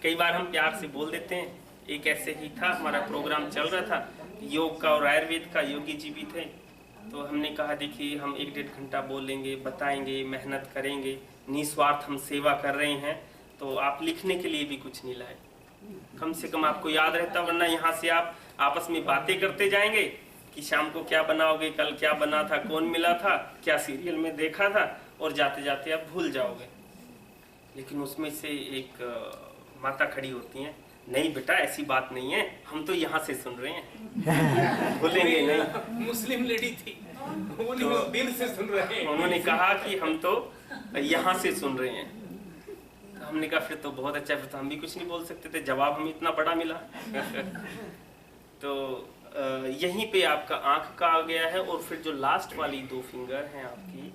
कई बार हम प्यार से बोल देते हैं। एक ऐसे ही था, हमारा प्रोग्राम चल रहा था योग का और आयुर्वेद का, योगी जी भी थे। तो हमने कहा देखिए हम 1-1.5 घंटा बोलेंगे, बताएंगे, मेहनत करेंगे, निस्वार्थ हम सेवा कर रहे हैं, तो आप लिखने के लिए भी कुछ नहीं लाए, कम से कम आपको याद रहता। वरना यहाँ से आप आपस में बातें करते जाएंगे कि शाम को क्या बनाओगे, कल क्या बना था, कौन मिला था, क्या सीरियल में देखा था, और जाते जाते आप भूल जाओगे। लेकिन उसमें से एक माता खड़ी होती हैं, नहीं बेटा ऐसी बात नहीं है, हम तो यहाँ से सुन रहे हैं। भूलेंगे नहीं। मुस्लिम लेडी थी, वो नहीं, वो दिल से सुन रहे हैं। उन्होंने कहा कि हम तो यहाँ से सुन रहे हैं। तो हमने कहा फिर तो बहुत अच्छा, फिर तो हम भी कुछ नहीं बोल सकते थे, जवाब हमें इतना बड़ा मिला। तो यहीं पे आपका आंख का आ गया है। और फिर जो लास्ट वाली 2 फिंगर हैं आपकी,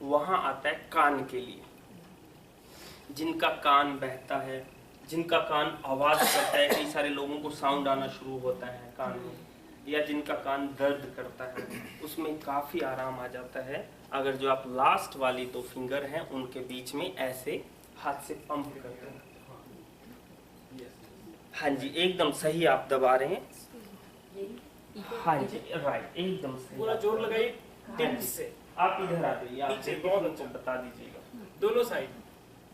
वहां आता है कान के लिए। जिनका कान बहता है, जिनका कान आवाज करता है, कई सारे लोगों को साउंड आना शुरू होता है कान में, या जिनका कान दर्द करता है, उसमें काफी आराम आ जाता है अगर जो आप लास्ट वाली 2 फिंगर हैं उनके बीच में ऐसे हाथ से पंप करते हैं। हाँ जी, एकदम सही आप दबा रहे हैं। हाँ जी, राइट, एकदम सही। पूरा जोर लगाइए टिप से। आप इधर आ जाइए, आप नीचे, बहुत अच्छा बता दीजिएगा। दोनों साइड,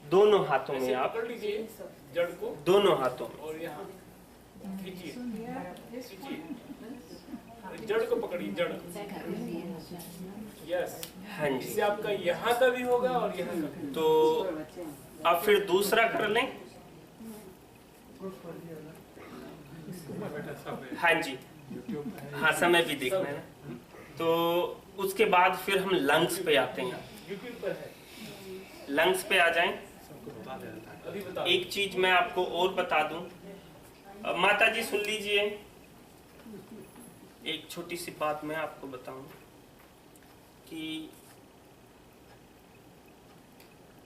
दोनों हाथों में ऐसे आप, पकड़ लीजिए जड़ को, दोनों हाथों में, और यहाँ खींचिए, जड़ को पकड़िए, जड़। यस, हाँ जी। इससे आपका यहाँ का भी होगा और यहाँ का भी। तो आप फिर दूसरा कर लें। हाँ जी, हाँ समय भी देखना है ना। तो उसके बाद फिर हम लंग्स पे आते हैं। यूट्यूब पर है, लंग्स पे आ जाएं। अभी बता। एक चीज मैं आपको और बता दूं, माता जी सुन लीजिए, एक छोटी सी बात मैं आपको बताऊं कि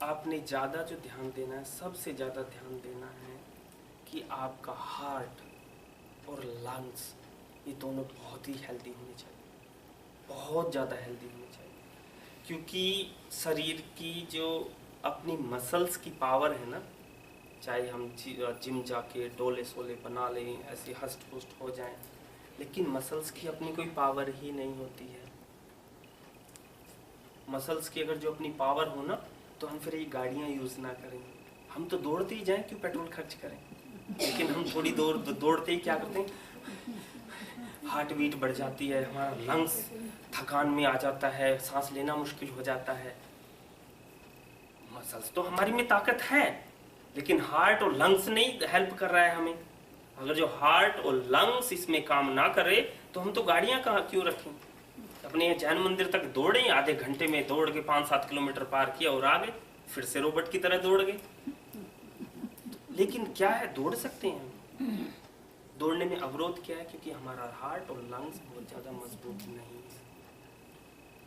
आपने ज्यादा जो ध्यान देना है, सबसे ज्यादा ध्यान देना है कि आपका हार्ट और लंग्स ये दोनों बहुत ही हेल्दी होने चाहिए, बहुत ज़्यादा हेल्दी होने चाहिए। क्योंकि शरीर की जो अपनी मसल्स की पावर है ना, चाहे हम जिम जाके डोले सोले बना लें, ऐसे हस्ट पुस्ट हो जाएं, लेकिन मसल्स की अपनी कोई पावर ही नहीं होती है। मसल्स की अगर जो अपनी पावर हो ना, तो हम फिर ये गाड़ियाँ यूज़ ना करें। हम तो दौड़ते ही जाएं, क्यों पेट्रोल खर्च करें। लेकिन हम थोड़ी दौड़ते ही क्या करते हैं, हार्ट बीट बढ़ जाती है, हमारा लंग्स थकान में आ जाता है, सांस लेना मुश्किल हो जाता है। मसल्स तो हमारी में ताकत है, लेकिन हार्ट और लंग्स नहीं हेल्प कर रहा है हमें। अगर जो हार्ट और लंग्स इसमें काम ना करे तो हम तो गाड़ियां कहाँ क्यों रखें। अपने जैन मंदिर तक दौड़े, आधे घंटे में दौड़ के 5-7 किलोमीटर पार किया और आ गए, फिर से रोबोट की तरह दौड़ गए। लेकिन क्या है, दौड़ सकते हैं। दौड़ने में अवरोध क्या है, क्योंकि हमारा हार्ट और लंग्स बहुत ज्यादा मजबूत नहीं है।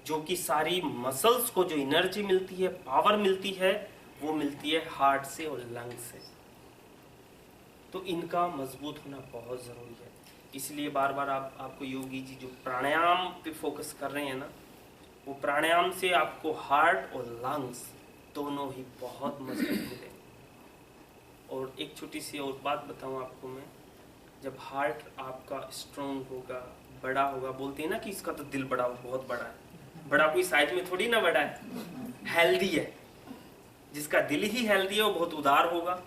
जो कि सारी मसल्स को जो एनर्जी मिलती है, पावर मिलती है, वो मिलती है हार्ट से और लंग्स से। तो इनका मजबूत होना बहुत जरूरी है। इसलिए बार बार आपको योगी जी जो प्राणायाम पे फोकस कर रहे हैं ना, वो प्राणायाम से आपको हार्ट और लंग्स दोनों ही बहुत मजबूत मिले। और एक छोटी सी और बात बताऊं आपको मैं, जब हार्ट आपका स्ट्रॉन्ग होगा, बड़ा होगा, बोलते हैं ना कि इसका तो दिल बड़ा, बहुत बड़ा है। बड़ा कोई साइज में थोड़ी ना बड़ा है, हेल्दी है। जिसका दिल ही हेल्दी है वो बहुत उदार होगा,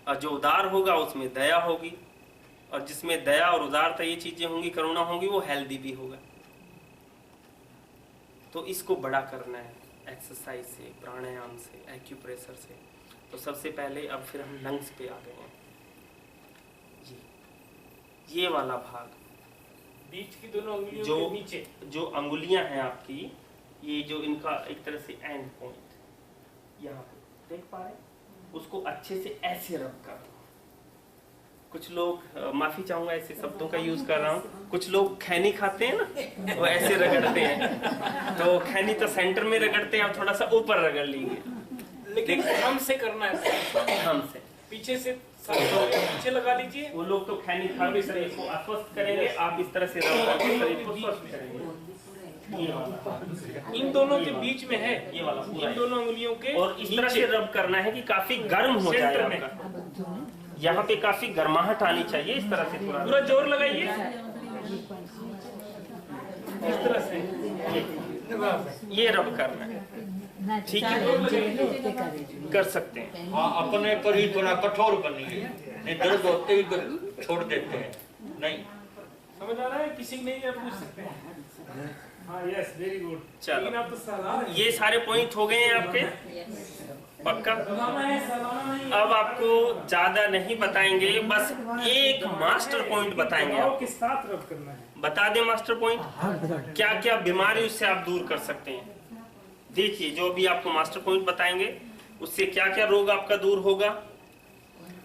और जो उदार होगा उसमें दया होगी, और जिसमें दया और उदारता ये चीजें होंगी, करुणा होगी, वो हेल्दी भी होगा। तो इसको बड़ा करना है एक्सरसाइज से, प्राणायाम से, एक्यूप्रेशर से। तो सबसे पहले अब फिर हम लंग्स पे आ गए हैं जी। ये वाला भाग, बीच की दोनों उंगलियों जो के नीचे, जो अंगुलियां हैं आपकी, ये जो इनका एक तरह से एंड पॉइंट यहाँ पे देख पा रहे हैं, उसको अच्छे से ऐसे रब कर दो। कुछ लोग, माफी चाहूंगा ऐसे शब्दों का यूज कर रहा हूँ, कुछ लोग खैनी खाते हैं ना, वो ऐसे रगड़ते हैं। तो खैनी तो सेंटर में रगड़ते हैं, आप थोड़ा सा ऊपर रगड़ लीजिए। लेकिन हम से करना है, हमसे पीछे से पीछे लगा लीजिए। वो लोग तो खैनी खा के शरीर को अस्वस्थ करेंगे, आप इस तरह से रब करके शरीर को स्वस्थ करेंगे। ये वाला इन दोनों के बीच में है, ये वाला पूरा इन दोनों उंगलियों के, और इस तरह से रब करना है कि काफी गर्म हो जाए सेंटर में। आपका। यहाँ पे काफी गर्माहट आनी चाहिए, इस तरह से पूरा जोर लगाइए, इस तरह से ये रब करना है। ठीक है, कर सकते हैं। हाँ, अपने पर ही थोड़ा कठोर बनिए, नहीं दर्द होते ही छोड़ देते हैं। नहीं, समझ आ रहा है? किसी नहीं आप पूछ सकते हैं। हाँ यस वेरी गुड। चलो। लेकिन आप तो सलाह ये सारे पॉइंट हो गए हैं आपके, पक्का? अब आपको ज्यादा नहीं बताएंगे, बस एक मास्टर पॉइंट बताएंगे आपको। के साथ रब करना है। बता दें मास्टर पॉइंट, क्या क्या बीमारी उससे आप दूर कर सकते हैं। देखिए जो भी आपको मास्टर पॉइंट बताएंगे उससे क्या क्या रोग आपका दूर होगा।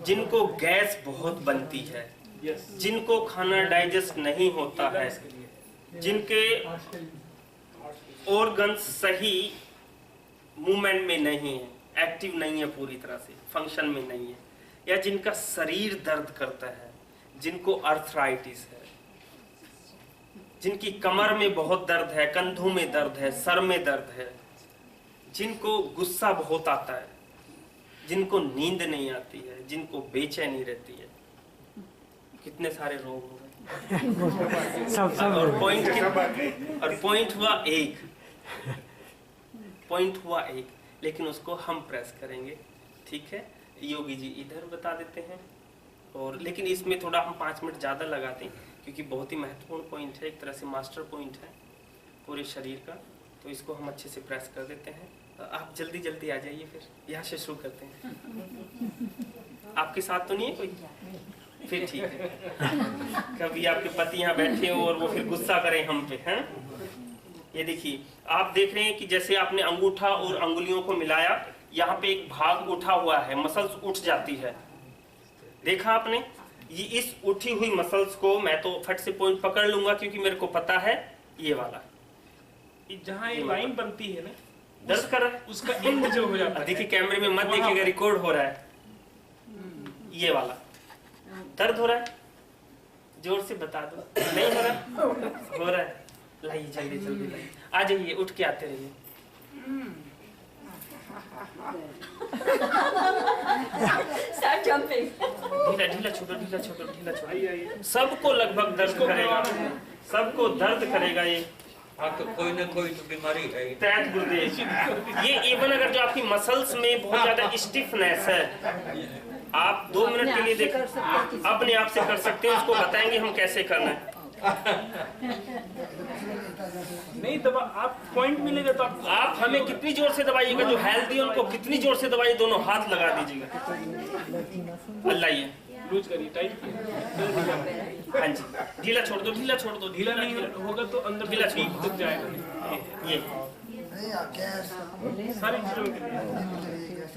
जिनको गैस बहुत बनती है, जिनको खाना डाइजेस्ट नहीं होता है, जिनके ऑर्गन्स सही मूवमेंट में नहीं है, एक्टिव नहीं है, पूरी तरह से फंक्शन में नहीं है, या जिनका शरीर दर्द करता है, जिनको अर्थराइटिस है, जिनकी कमर में बहुत दर्द है, कंधों में दर्द है, सर में दर्द है, जिनको गुस्सा बहुत आता है, जिनको नींद नहीं आती है, जिनको बेचैनी रहती है, कितने सारे रोग हो गए। और पॉइंट हुआ एक, लेकिन उसको हम प्रेस करेंगे, ठीक है। योगी जी इधर बता देते हैं, और लेकिन इसमें थोड़ा हम 5 मिनट ज़्यादा लगाते हैं क्योंकि बहुत ही महत्वपूर्ण पॉइंट है, एक तरह से मास्टर पॉइंट है पूरे शरीर का, तो इसको हम अच्छे से प्रेस कर देते हैं। आप जल्दी जल्दी आ जाइए, फिर यहाँ से शुरू करते हैं। आपके साथ तो नहीं है कोई? फिर ठीक है। कभी आपके पति यहाँ बैठे हो और वो फिर गुस्सा करें हम पे, हैं? ये देखिए, आप देख रहे हैं कि जैसे आपने अंगूठा और अंगुलियों को मिलाया, यहाँ पे एक भाग उठा हुआ है, मसल्स उठ जाती है, देखा आपने? ये इस उठी हुई मसल्स को मैं तो फट से पॉइंट पकड़ लूंगा क्योंकि मेरे को पता है ये वाला, जहाँ ये लाइन बनती है ना, दर्द कर रहा है, उसका एंड जो हो जाता है। देखिए कैमरे में मत देखिएगा, रिकॉर्ड हो रहा है, ये वाला दर्द हो रहा है, जोर से बता दो। नहीं हो रहा? हो रहा है। लाइए जल्दी जल्दी लाइए, आ जाइए, उठ के आते रहिए। ढीला ढीला छोड़ो, ढीला छोड़ो, ढीला छोड़ो। सबको लगभग दर्द करेगा, सबको दर्द करेगा ये। हाँ तो कोई ना कोई तो बीमारी है। तैत गुर्दे, ये इवन अगर जो आपकी मसल्स में बहुत ज्यादा स्टिफनेस है, आप 2 मिनट के लिए देख, अपने आप से कर सकते हैं, उसको बताएंगे हम कैसे करना है। नहीं दबा, आप पॉइंट मिलेगा तो आप हमें कितनी जोर से दबाइएगा, जो हेल्दी है उनको कितनी जोर से दबाइए, दोनों हाथ लगा दीजिएगा। अल्लाह ये लूज करिए, टाइट कीजिए। हाँ जी, ढीला छोड़ दो, ढीला छोड़ दो, ढीला नहीं होगा तो अंदर ढीला छोड़ तक जाएगा। ये सारी चीजों के लिए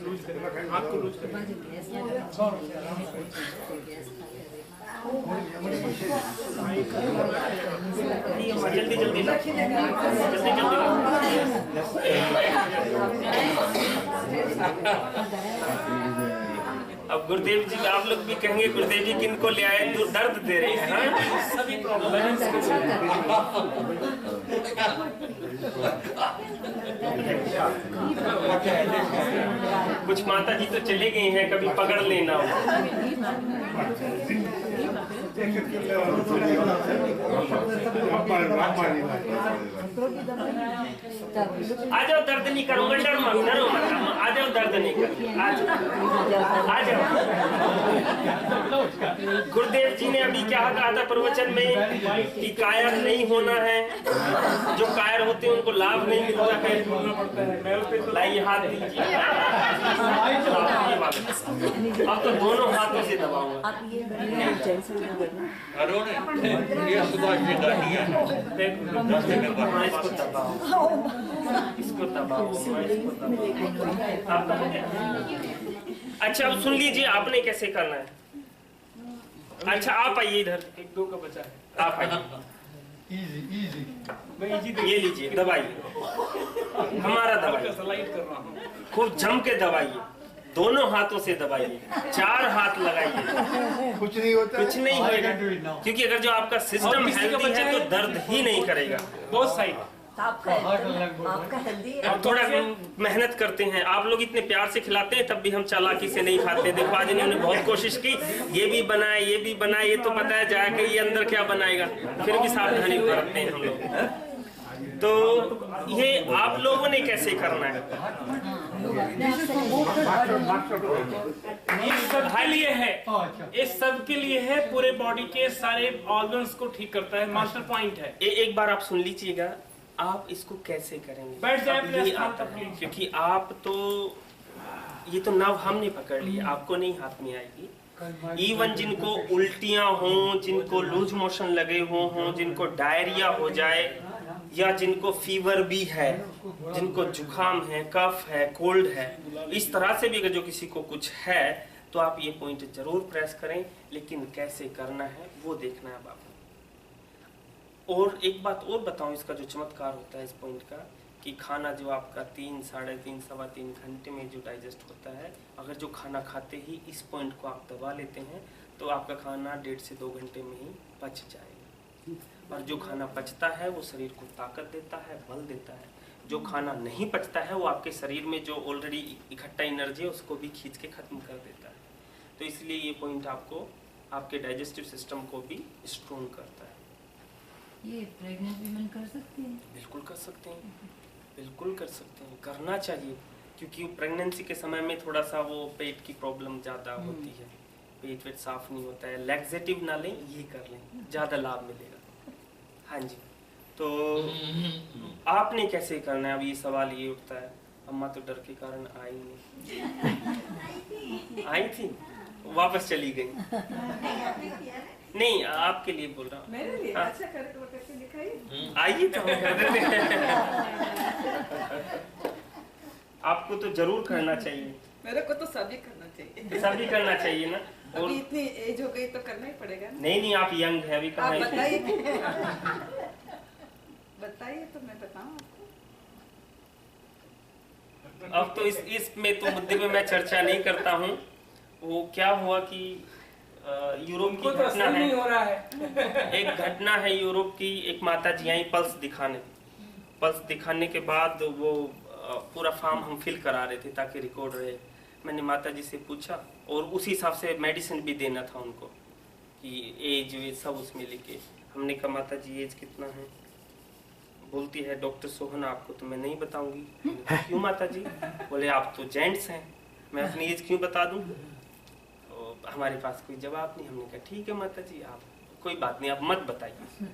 लूज करिए, हाथ को लूज करिए। जल्दी जल्दी ला, जल्दी जल्दी ला। अब गुरुदेव जी, आप लोग भी कहेंगे गुरुदेव जी किनको ले आए, तो दर्द दे रहे हैं। हाँ? सभी प्रॉब्लम कुछ माता जी तो चले गई हैं, कभी पकड़ लेना हो। आ जाओ, दर्द नहीं करूंगा, डरो मत, आ जाओ, दर्द नहीं करूंगा, आ जाओ। गुरुदेव जी ने अभी क्या कहा था प्रवचन में कि कायर नहीं होना है, जो कायर होते हैं उनको लाभ नहीं मिलता है। लाइए हाथ दीजिए, अब तो दोनों हाथों से दबाऊंगा। अरुण, ये सुभाष जी गाड़ियाँ हैं। इसको दबाओ, इसको दबाओ, इसको दबाओ। अच्छा अब सुन लीजिए आपने कैसे करना है। अच्छा आप आइए इधर, 1-2 का बचा है। आप आइए, ये लीजिए, दबाइए, हमारा दबाइए, स्लाइड कर रहा हूँ। खूब जम के दबाइए, दोनों हाथों से दबाइए, 4 हाथ लगाइए, कुछ नहीं होता, कुछ नहीं होगा, क्योंकि अगर जो आपका सिस्टम हेल्दी है तो दर्द ही नहीं करेगा। बोथ साइड अब थोड़ा मेहनत करते हैं, आप लोग इतने प्यार से खिलाते हैं तब भी हम चालाकी से नहीं खाते। देखो आज इन्होंने बहुत कोशिश की, ये भी बनाए, ये भी बनाए, ये तो पता है जाके ये अंदर क्या बनाएगा, फिर भी सावधानी बरतते हैं हम लोग। तो ये आप लोगों ने कैसे करना है? ये सबके लिए है, इस सबके लिए है, पूरे बॉडी के सारे ऑर्गन्स को ठीक करता है, मास्टर पॉइंट है। एक बार आप सुन लीजिएगा, आप इसको कैसे करेंगे? बैठ जाए अब प्लीज, ये आता है क्योंकि आप तो ये तो नव हमने पकड़ लिया, आपको नहीं हाथ में आएगी। इवन जिनको उल्टियां हों, जिनको लूज मोशन लगे हों, जिनको डायरिया हो जाए, या जिनको फीवर भी है, जिनको जुकाम है, कफ है, कोल्ड है, इस तरह से भी अगर जो किसी को कुछ है तो आप ये पॉइंट जरूर प्रेस करें, लेकिन कैसे करना है वो देखना है आपको। और एक बात और बताऊं, इसका जो चमत्कार होता है इस पॉइंट का, कि खाना जो आपका 3, साढ़े 3, सवा 3 घंटे में जो डाइजेस्ट होता है, अगर जो खाना खाते ही इस पॉइंट को आप दबा लेते हैं तो आपका खाना 1.5 से 2 घंटे में ही पच जाएगा। और जो खाना पचता है वो शरीर को ताकत देता है, बल देता है। जो खाना नहीं पचता है वो आपके शरीर में जो ऑलरेडी इकट्ठा एनर्जी है उसको भी खींच के खत्म कर देता है। तो इसलिए ये पॉइंट आपको आपके डाइजेस्टिव सिस्टम को भी स्ट्रॉन्ग करता है। ये प्रेग्नेंट वीमेन कर सकती हैं? बिल्कुल कर सकते हैं, बिल्कुल कर सकते हैं, करना चाहिए। क्योंकि प्रेगनेंसी के समय में थोड़ा सा वो पेट की प्रॉब्लम ज़्यादा होती है, पेट वेट साफ नहीं होता है। लैक्सेटिव ना लें, ये कर लें, ज़्यादा लाभ मिलेगा। हाँ जी, तो आपने कैसे करना है? अब ये सवाल ये उठता है, अम्मा तो डर के कारण आई नहीं, आई थी वापस चली गई। नहीं, आपके लिए बोल रहा हूँ। मेरे लिए हाँ। अच्छा करके दिखाइए। आइए तो हम कर देते हैं। आपको तो जरूर करना चाहिए, मेरे को तो सभी करना चाहिए। सभी करना चाहिए ना। और अभी इतनी एज हो गई तो करना ही पड़ेगा ना। नहीं, आप यंग है अभी, आप कहाँ बताइए। बताइए तो मैं बताऊं आपको। अब तो इसमें तो मुद्दे पे मैं चर्चा नहीं करता हूँ। वो क्या हुआ कि यूरोप की घटना है, हो रहा है। एक घटना है यूरोप की। एक माता जी आई पल्स दिखाने। पल्स दिखाने के बाद वो पूरा फॉर्म हम फिल करा रहे थे ताकि रिकॉर्ड रहे। मैंने माता जी से पूछा और उसी हिसाब से मेडिसिन भी देना था उनको, कि एज वे सब उसमें लिखे। हमने कहा माता जी एज कितना है? बोलती है डॉक्टर सोहन आपको तो मैं नहीं बताऊंगी। क्यों माता जी? बोले आप तो जेंट्स हैं, मैं अपनी एज क्यों बता दूं? तो हमारे पास कोई जवाब नहीं। हमने कहा ठीक है माता जी, आप कोई बात नहीं, आप मत बताइए।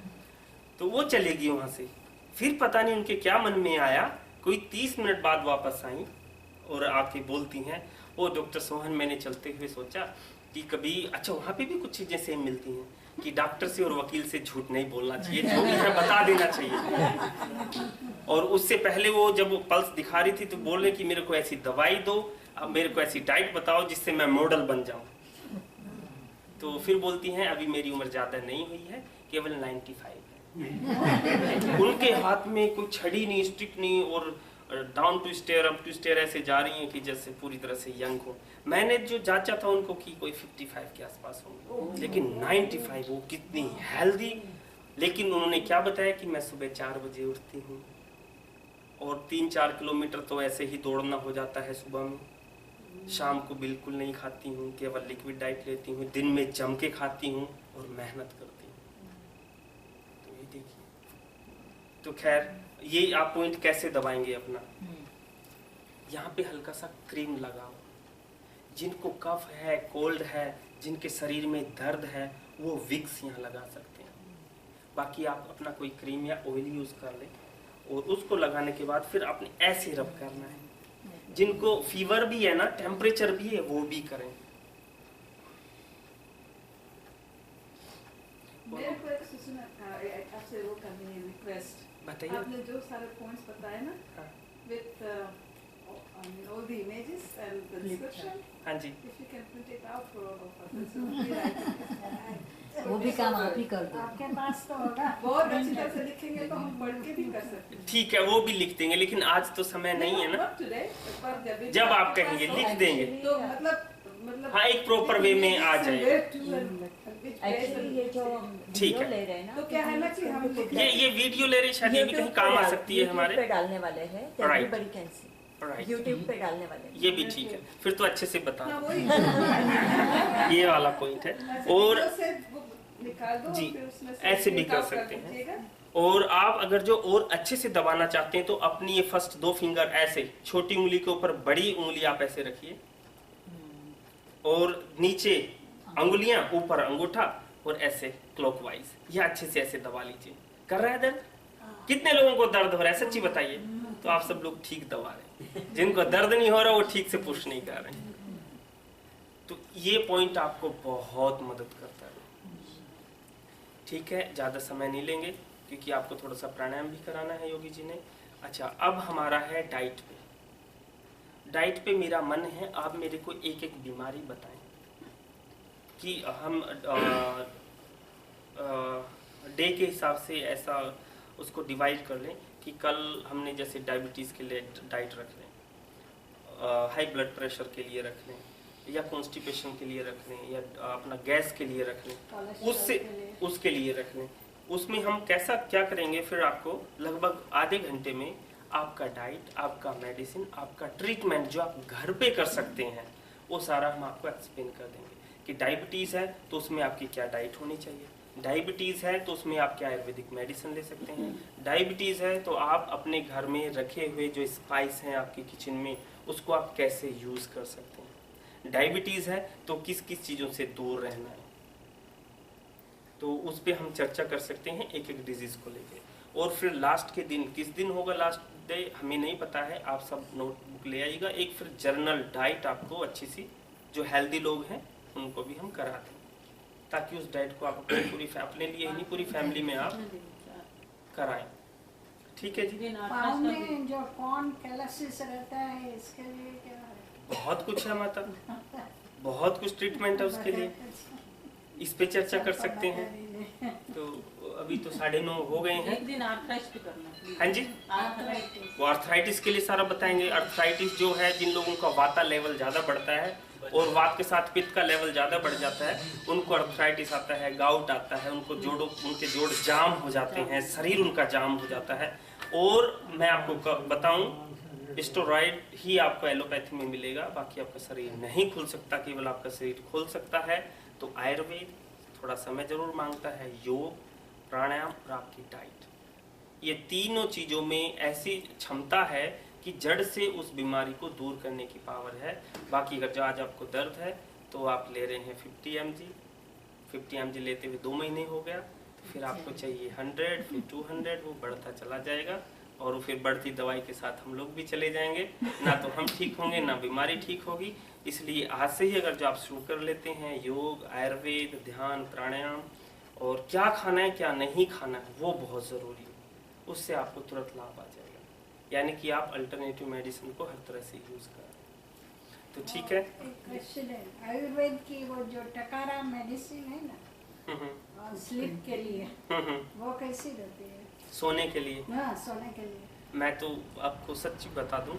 तो वो चलेगी वहां से। फिर पता नहीं उनके क्या मन में आया, कोई 30 मिनट बाद वापस आई और आके बोलती हैं, ओ डॉक्टर सोहन मैंने चलते हुए सोचा कि कभी, अच्छा वहाँ पे भी कुछ चीजें सेम मिलती हैं कि डॉक्टर से और वकील से झूठ नहीं बोलना चाहिए, जो भी है बता देना चाहिए। और उससे पहले वो जब वो पल्स दिखा रही थी तो बोल रहे कि मेरे को ऐसी दवाई दो, अब मेरे को ऐसी डाइट बताओ जिससे मैं मॉडल बन जाऊं। तो फिर बोलती हैं अभी मेरी उम्र ज्यादा नहीं हुई है, केवल 95 है। उनके हाथ में कोई छड़ी नहीं, स्टिक नहीं, और down to stair up to stair ऐसे जा रही हैं कि जैसे पूरी तरह से यंग हो। मैंने जो जांचा था उनको कि कोई 55 के आसपास होंगे, लेकिन 95, वो कितनी हेल्दी। लेकिन उन्होंने क्या बताया कि मैं सुबह 4 बजे उठती हूँ और 3-4 किलोमीटर तो ऐसे ही दौड़ना हो जाता है सुबह में। शाम को बिल्कुल नहीं खाती हूँ, केवल लिक्विड डाइट लेती हूँ, दिन में जम के खाती हूँ और मेहनत करती हूँ। तो ये देखिए। तो खैर ये आप पॉइंट कैसे दबाएंगे अपना? यहाँ पे हल्का सा क्रीम लगाओ। जिनको कफ है, कोल्ड है, जिनके शरीर में दर्द है, वो विक्स यहाँ लगा सकते हैं। बाकी आप अपना कोई क्रीम या ऑयल यूज कर लें और उसको लगाने के बाद फिर आपने ऐसे रब करना है। जिनको फीवर भी है ना, टेम्परेचर भी है, वो भी करें। मेरे को एक सूचना आपसे वो करनी है, रिक्वेस्ट। बताइए। आपने जो सारे पॉइंट्स बताए ना, with all the images and the description, हाँ जी, if you can print it out for all of us, वो भी काम आप ही कर दो। आपके पास तो होगा। बहुत अच्छी तरह से लिखेंगे तो हम पढ़ के भी कर सकते हैं। ठीक है, वो भी लिख देंगे, लेकिन आज तो समय नहीं है ना। Not today, पर जब आप कहेंगे लिख देंगे। तो मतलब हाँ, एक proper way में आ जाए। एक्चुअली ये जो ठीक वीडियो है। ले रहे हैं ना, तो क्या है ना कि हम ये वीडियो ले रही, शायद ये भी कहीं काम आ सकती है हमारे। पे डालने वाले हैं, Right. Everybody can see. Right. YouTube पे डालने वाले हैं। ये भी ठीक है, फिर तो अच्छे से बता हाँ, दो। वही ये वाला पॉइंट है। और से बुक निकाल दो, जी, फिर उसमें से ऐसे भी print कर out सकते हैं। दीजिएगा। और आप अगर जो और अच्छे से दबाना चाहते हैं तो अपनी ये फर्स्ट 2 फिंगर ऐसे छोटी उंगली के ऊपर बड़ी उंगली आप ऐसे रखिए और नीचे अंगुलियां, ऊपर अंगूठा और ऐसे क्लॉकवाइज, ये अच्छे से ऐसे दबा लीजिए। कर रहा है दर्द? कितने लोगों को दर्द हो रहा है सच्ची बताइए? तो आप सब लोग ठीक दबा रहे हैं। जिनको दर्द नहीं हो रहा वो ठीक से पुश नहीं कर रहे। तो ये पॉइंट आपको बहुत मदद करता है। ठीक है, ज्यादा समय नहीं लेंगे क्योंकि आपको थोड़ा सा प्राणायाम भी कराना है योगी जी ने। अच्छा, अब हमारा है डाइट पे। डाइट पे मेरा मन है आप मेरे को एक एक बीमारी बताएं कि हम डे के हिसाब से ऐसा उसको डिवाइड कर लें कि कल हमने जैसे डायबिटीज़ के लिए डाइट रख लें, हाई ब्लड प्रेशर के लिए रख लें, या कॉन्स्टिपेशन के लिए रख लें, या अपना गैस के लिए रख लें, उसके लिए रख लें। उसमें हम कैसा क्या करेंगे, फिर आपको लगभग आधे घंटे में आपका डाइट, आपका मेडिसिन, आपका ट्रीटमेंट जो आप घर पे कर सकते हैं वो सारा हम आपको एक्सप्लेन कर देंगे कि डायबिटीज़ है तो उसमें आपकी क्या डाइट होनी चाहिए, डायबिटीज़ है तो उसमें आप क्या आयुर्वेदिक मेडिसिन ले सकते हैं, डायबिटीज़ है तो आप अपने घर में रखे हुए जो स्पाइस हैं आपके किचन में उसको आप कैसे यूज़ कर सकते हैं, डायबिटीज़ है तो किस किस चीज़ों से दूर रहना है। तो उस पर हम चर्चा कर सकते हैं एक एक डिजीज़ को लेके। और फिर लास्ट के दिन, किस दिन होगा लास्ट डे हमें नहीं पता है, आप सब नोटबुक ले आइएगा। एक फिर जर्नल डाइट आपको अच्छी सी, जो हेल्दी लोग हैं उनको भी हम करा दें ताकि उस डाइट को आप अपने लिए ही नहीं पूरी फैमिली में आप कराएं। ठीक है जी। पाँव में जो कौन कैलोसिस रहता है इसके लिए क्या है? बहुत कुछ है माता, बहुत कुछ ट्रीटमेंट है उसके लिए, इस पे चर्चा कर सकते हैं। तो अभी तो 9:30 हो गए हैं। एक दिन आर्थराइटिस भी करना। हाँ जी, वो आर्थराइटिस के लिए सारा बताएंगे। आर्थराइटिस जो है, जिन लोगों का वाता लेवल ज़्यादा बढ़ता है और वात के साथ पित्त का लेवल ज़्यादा बढ़ जाता है उनको आर्थराइटिस आता है, गाउट आता है, उनको उनके जोड़ जाम हो जाते हैं, शरीर उनका जाम हो जाता है। और मैं आपको बताऊं, स्टेरॉइड ही आपको एलोपैथी में मिलेगा, बाकी आपका शरीर नहीं खुल सकता, केवल आपका शरीर खुल सकता है। तो आयुर्वेद थोड़ा समय जरूर मांगता है, योग, प्राणायाम और आपकी डाइट, ये तीनों चीज़ों में ऐसी क्षमता है कि जड़ से उस बीमारी को दूर करने की पावर है। बाकी अगर जो आज आपको दर्द है तो आप ले रहे हैं 50 mg लेते हुए 2 महीने हो गया, तो फिर आपको चाहिए 100, फिर 200, वो बढ़ता चला जाएगा और फिर बढ़ती दवाई के साथ हम लोग भी चले जाएंगे, ना तो हम ठीक होंगे ना बीमारी ठीक होगी। इसलिए आज से ही अगर जो आप शुरू कर लेते हैं योग, आयुर्वेद, ध्यान, प्राणायाम और क्या खाना है क्या नहीं खाना है वो बहुत ज़रूरी है, उससे आपको तुरंत लाभ आ जाएगा। यानी कि आप अल्टरनेटिव मेडिसिन को हर तरह से यूज़ करें। तो ठीक है। एक क्वेश्चन है, आयुर्वेद की वो जो टकारा मेडिसिन है ना स्लीप के लिए, वो कैसी रहती है? सोने के लिए? हाँ, सोने के लिए। मैं तो आपको सच्ची बता दूं,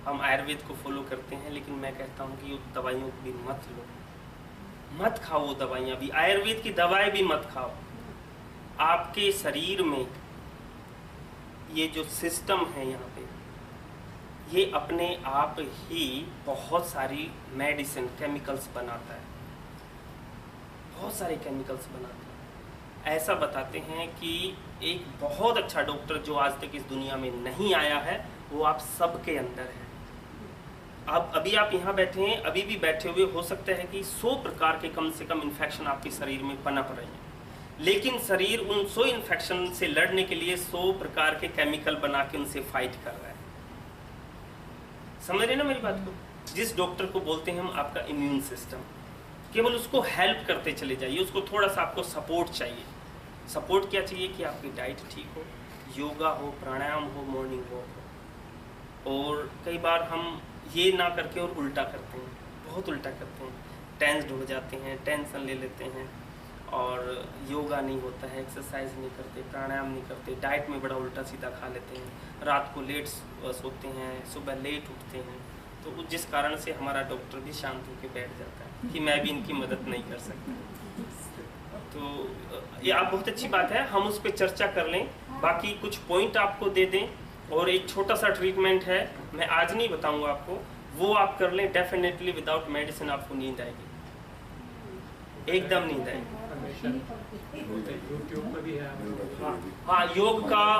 हम आयुर्वेद को फॉलो करते हैं, लेकिन मैं कहता हूं कि उन दवाइयों को भी मत लो, मत खाओ वो दवाइयाँ भी, आयुर्वेद की दवाएं भी मत खाओ। आपके शरीर में ये जो सिस्टम है यहाँ पे, ये अपने आप ही बहुत सारी मेडिसिन, केमिकल्स बनाता है, बहुत सारे केमिकल्स बनाता है। ऐसा बताते हैं कि एक बहुत अच्छा डॉक्टर जो आज तक इस दुनिया में नहीं आया है वो आप सबके अंदर है। अब अभी आप यहाँ बैठे हैं, अभी भी बैठे हुए हो सकता है कि 100 प्रकार के कम से कम इन्फेक्शन आपके शरीर में पनप रहे हैं, लेकिन शरीर उन 100 इन्फेक्शन से लड़ने के लिए 100 प्रकार के केमिकल बना के उनसे फाइट कर रहा है। समझ रहे ना मेरी बात को? जिस डॉक्टर को बोलते हैं हम आपका इम्यून सिस्टम, केवल उसको हेल्प करते चले जाइए, उसको थोड़ा सा आपको सपोर्ट चाहिए। सपोर्ट क्या चाहिए कि आपकी डाइट ठीक हो, योगा हो, प्राणायाम हो, मॉर्निंग वॉक हो। और कई बार हम ये ना करके और उल्टा करते हैं, बहुत उल्टा करते हैं, टेंस्ड हो जाते हैं, टेंशन ले लेते हैं और योगा नहीं होता है, एक्सरसाइज नहीं करते, प्राणायाम नहीं करते, डाइट में बड़ा उल्टा सीधा खा लेते हैं, रात को लेट सोते हैं, सुबह लेट उठते हैं। तो जिस कारण से हमारा डॉक्टर भी शांत होकर बैठ जाता है कि मैं भी इनकी मदद नहीं कर सकता। तो ये आप बहुत अच्छी बात है, हम उस पर चर्चा कर लें, बाकी कुछ पॉइंट आपको दे दें और एक छोटा सा ट्रीटमेंट है, मैं आज नहीं बताऊंगा आपको, वो आप कर लें। डेफिनेटली विदाउट मेडिसिन आपको नींद आएगी, एकदम नींद आएगी। यूट्यूब पर भी है, हाँ,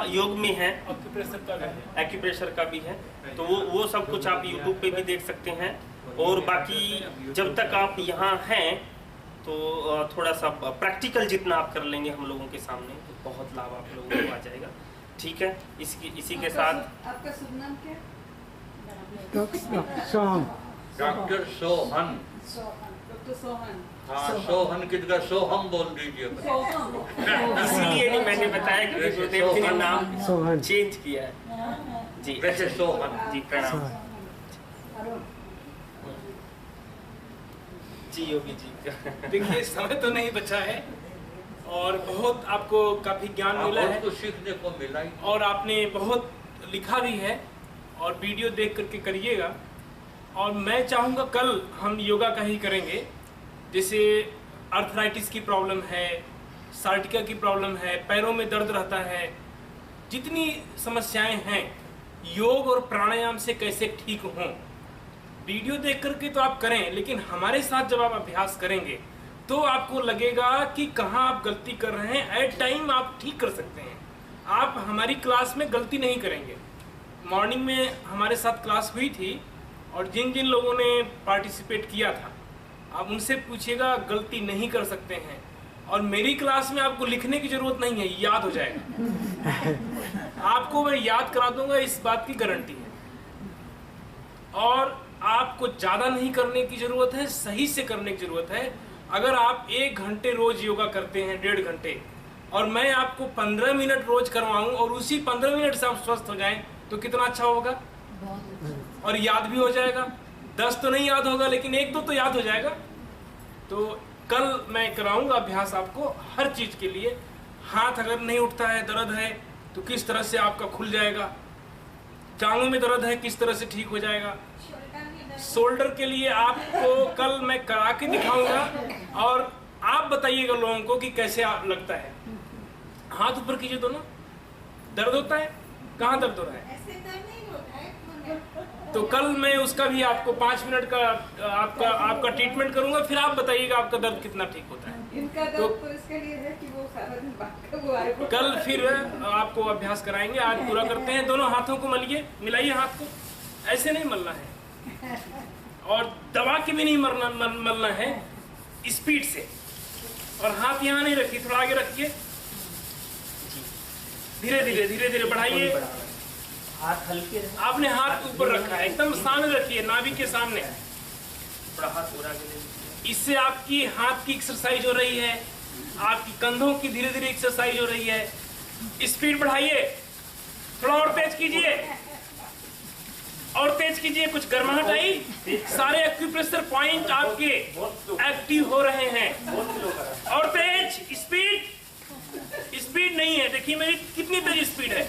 योग में है, एक्यूप्रेशर का है, एक्यूप्रेशर का भी है, तो वो सब कुछ आप यूट्यूब पे भी देख सकते हैं। और बाकी जब तक आप यहाँ हैं तो थोड़ा सा प्रैक्टिकल जितना आप कर लेंगे हम लोगों के सामने तो बहुत लाभ आप लोगों को आ जाएगा। ठीक है, इसी के साथ आपका शुभ नाम क्या? डॉक्टर सोहन। डॉक्टर सोहन। हाँ, सोहन की जगह सोहम बोल दीजिए। इसलिए मैंने बताया कि गुरुदेव जी ने नाम चेंज किया है जी। वैसे सोहन जी, प्रणाम जी योगी जी। देखिए समय तो नहीं बचा है और बहुत आपको काफी ज्ञान मिला है, तो सीखने को मिला ही। और आपने बहुत लिखा भी है और वीडियो देख करके करिएगा। और मैं चाहूँगा कल हम योगा का ही करेंगे। जैसे आर्थराइटिस की प्रॉब्लम है, सार्टिका की प्रॉब्लम है, पैरों में दर्द रहता है, जितनी समस्याएं हैं योग और प्राणायाम से कैसे ठीक हों, वीडियो देख करके तो आप करें, लेकिन हमारे साथ जब आप अभ्यास करेंगे तो आपको लगेगा कि कहाँ आप गलती कर रहे हैं। एट टाइम आप ठीक कर सकते हैं। आप हमारी क्लास में गलती नहीं करेंगे। मॉर्निंग में हमारे साथ क्लास हुई थी और जिन जिन लोगों ने पार्टिसिपेट किया था आप उनसे पूछिएगा, गलती नहीं कर सकते हैं। और मेरी क्लास में आपको लिखने की जरूरत नहीं है, याद हो जाएगा। आपको मैं याद करा दूंगा, इस बात की गारंटी है। और आपको ज्यादा नहीं करने की जरूरत है, सही से करने की जरूरत है। अगर आप 1 घंटे रोज योगा करते हैं, 1.5 घंटे, और मैं आपको 15 मिनट रोज करवाऊं और उसी 15 मिनट से आप स्वस्थ हो जाएं तो कितना अच्छा होगा। और याद भी हो जाएगा। 10 तो नहीं याद होगा, लेकिन 1-2 तो याद हो जाएगा। तो कल मैं कराऊंगा अभ्यास आपको हर चीज के लिए। हाथ अगर नहीं उठता है, दर्द है, तो किस तरह से आपका खुल जाएगा। टांगों में दर्द है, किस तरह से ठीक हो जाएगा। शोल्डर के लिए आपको कल मैं करा के दिखाऊंगा और आप बताइएगा लोगों को कि कैसे आप लगता है। हाथ ऊपर कीजिए दोनों। दर्द होता है? कहाँ दर्द हो रहा है? ऐसे दर्द नहीं होता है। तो कल मैं उसका भी आपको 5 मिनट का आपका ट्रीटमेंट करूंगा, फिर आप बताइएगा आपका दर्द कितना ठीक होता है। इनका दर्द तो इसके लिए है कि वो सारा दिन बात वो आए को कल फिर आपको अभ्यास कराएंगे। आज पूरा करते हैं। दोनों हाथों को मलिए, मिलाइए हाथ को। ऐसे नहीं मलना है और दबा के भी नहीं मलना है, स्पीड से। और हाथ यहाँ नहीं रखिए, थोड़ा आगे रखिए। धीरे धीरे धीरे धीरे बढ़ाइए। हाथ हल्के, आपने हाथ ऊपर रखा है, एकदम सामने रखिए, नाभि के सामने। थोड़ा हाथ पूरा आगे। इससे आपकी हाथ की एक्सरसाइज हो रही है, आपकी कंधों की धीरे धीरे एक्सरसाइज हो रही है। स्पीड बढ़ाइए, थोड़ा और तेज कीजिए, और तेज कीजिए। कुछ गर्माहट आई, सारे एक्यूप्रेशर पॉइंट आपके एक्टिव हो रहे हैं। और तेज, स्पीड नहीं है। देखिए मेरी कितनी तेज स्पीड है।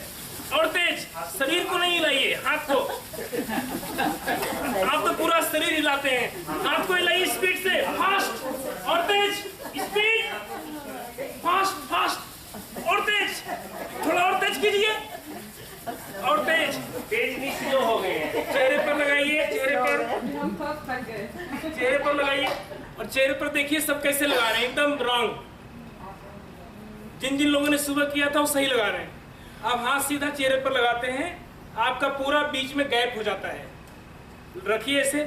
और तेज, शरीर को नहीं हिलाइए, हाथ को। आप तो पूरा शरीर हिलाते हैं, हाथ को हिलाइए स्पीड से। फास्ट और तेज, स्पीड, फास्ट और तेज। थोड़ा और तेज कीजिए, और तेज भी स्लो हो गए हैं। चेहरे पर लगाइए, चेहरे पर, हम सब थक गए। चेहरे पर लगाइए। और चेहरे पर देखिए सब कैसे लगा रहे हैं, एकदम रॉन्ग। जिन जिन लोगों ने सुबह किया था वो सही लगा रहे हैं। अब हाथ सीधा चेहरे पर लगाते हैं, आपका पूरा बीच में गैप हो जाता है। रखिए ऐसे,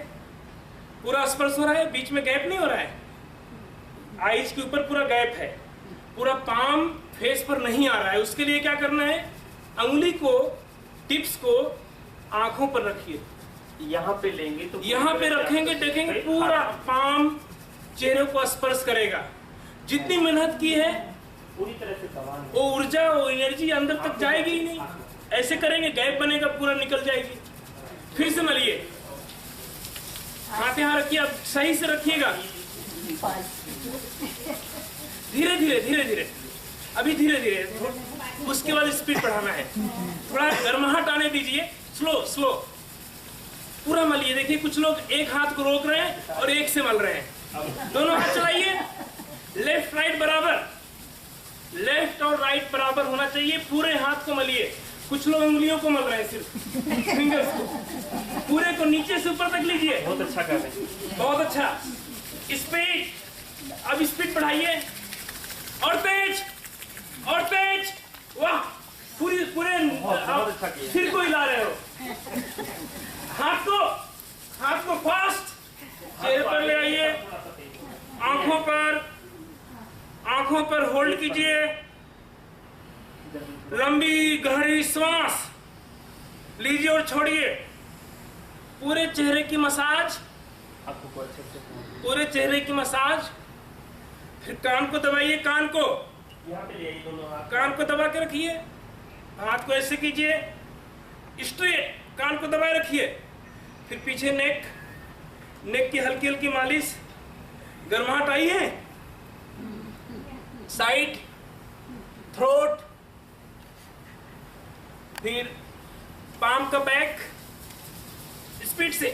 पूरा स्पर्श हो रहा है, बीच में गैप नहीं हो रहा है। आईज के ऊपर पूरा गैप है, पूरा पाम फेस पर नहीं आ रहा है। उसके लिए क्या करना है, अंगुली को, टिप्स को आंखों पर रखिए। यहाँ पे लेंगे तो यहाँ पे रखेंगे, देखेंगे पूरा पाम चेहरे को स्पर्श करेगा। जितनी मेहनत की है पूरी तरह से दबान, वो ऊर्जा, वो एनर्जी अंदर तक जाएगी ही नहीं। ऐसे करेंगे गैप बनेगा, पूरा निकल जाएगी। फिर से मलिए, हाथ यहाँ रखिए, अब सही से रखिएगा। धीरे धीरे धीरे धीरे, अभी धीरे धीरे, उसके बाद स्पीड बढ़ाना है। थोड़ा गर्माहट आने दीजिए, स्लो। पूरा मलिए। देखिए कुछ लोग एक हाथ को रोक रहे हैं और एक से मल रहे हैं। दोनों हाथ चलाइए, लेफ्ट राइट बराबर, लेफ्ट और राइट बराबर होना चाहिए। पूरे हाथ को मलिए। कुछ लोग उंगलियों को मल रहे हैं, सिर्फ फिंगर्स को। पूरे को नीचे से ऊपर तक लीजिए। बहुत अच्छा कर रहे हैं। बहुत अच्छा। स्पीड, अब स्पीड बढ़ाइए। और तेज, और तेज। वाह, पूरे सिर को हिला रहे हो। हाथ को फास्ट चेहरे पर ले आइए, आंखों पर होल्ड कीजिए, लंबी गहरी श्वास लीजिए और छोड़िए। पूरे चेहरे की मसाज, पूरे चेहरे की मसाज। फिर कान को दबाइए, कान को यहाँ पे ले आइए दोनों हाथ। कान को दबा के रखिए, हाथ को ऐसे कीजिए स्ट्रेट, कान को दबाए रखिए। फिर पीछे नेक की हल्की हल्की मालिश, गर्माहट आई है, साइड, थ्रोट, फिर पाम का बैक, स्पीड से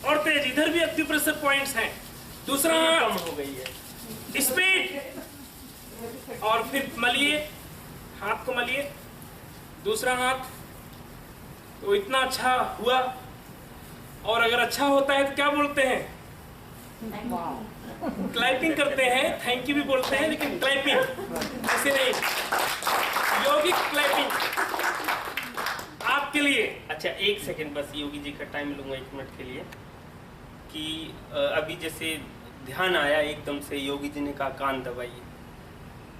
और तेज। इधर भी एक्यूप्रेशर पॉइंट्स हैं। दूसरा कम हो गई है, स्पीड, और फिर मलिए, हाथ को मलिए। दूसरा हाथ। तो इतना अच्छा हुआ। और अगर अच्छा होता है तो क्या बोलते हैं? क्लैपिंग करते हैं, थैंक यू भी बोलते हैं, लेकिन क्लैपिंग ऐसे नहीं, योगिक क्लैपिंग आपके लिए। अच्छा एक सेकंड बस योगी जी का टाइम लूंगा 1 मिनट के लिए कि अभी जैसे ध्यान आया एकदम से, योगी जी ने कहा कान दबाइए।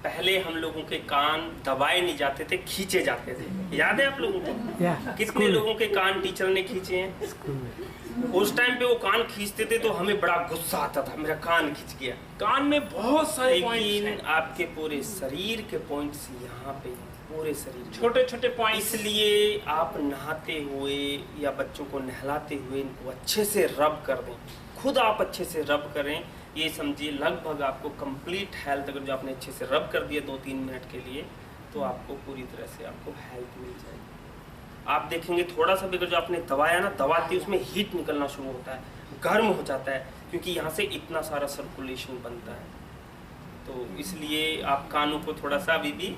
पहले हम लोगों के कान दबाए नहीं जाते थे, खींचे जाते थे। याद है आप लोगों को? कितने लोगों के कान टीचर ने खींचे हैं? उस टाइम पे वो कान खींचते थे तो हमें बड़ा गुस्सा आता था, मेरा कान खींच गया। कान में बहुत सारे पॉइंट्स लेकिन हैं, आपके पूरे शरीर के पॉइंट्स यहाँ पे, पूरे शरीर छोटे छोटे पॉइंट्स। इसलिए आप नहाते हुए या बच्चों को नहलाते हुए इनको अच्छे से रब कर दें, खुद आप अच्छे से रब करें। ये समझिए लगभग आपको कंप्लीट हेल्थ, अगर जो आपने अच्छे से रब कर दिया 2-3 मिनट के लिए, तो आपको पूरी तरह से आपको हेल्थ मिल जाएगी। आप देखेंगे थोड़ा सा भी अगर जो आपने दबाया ना, दबाते उसमें हीट निकलना शुरू होता है, गर्म हो जाता है, क्योंकि यहाँ से इतना सारा सर्कुलेशन बनता है। तो इसलिए आप कानों को थोड़ा सा अभी भी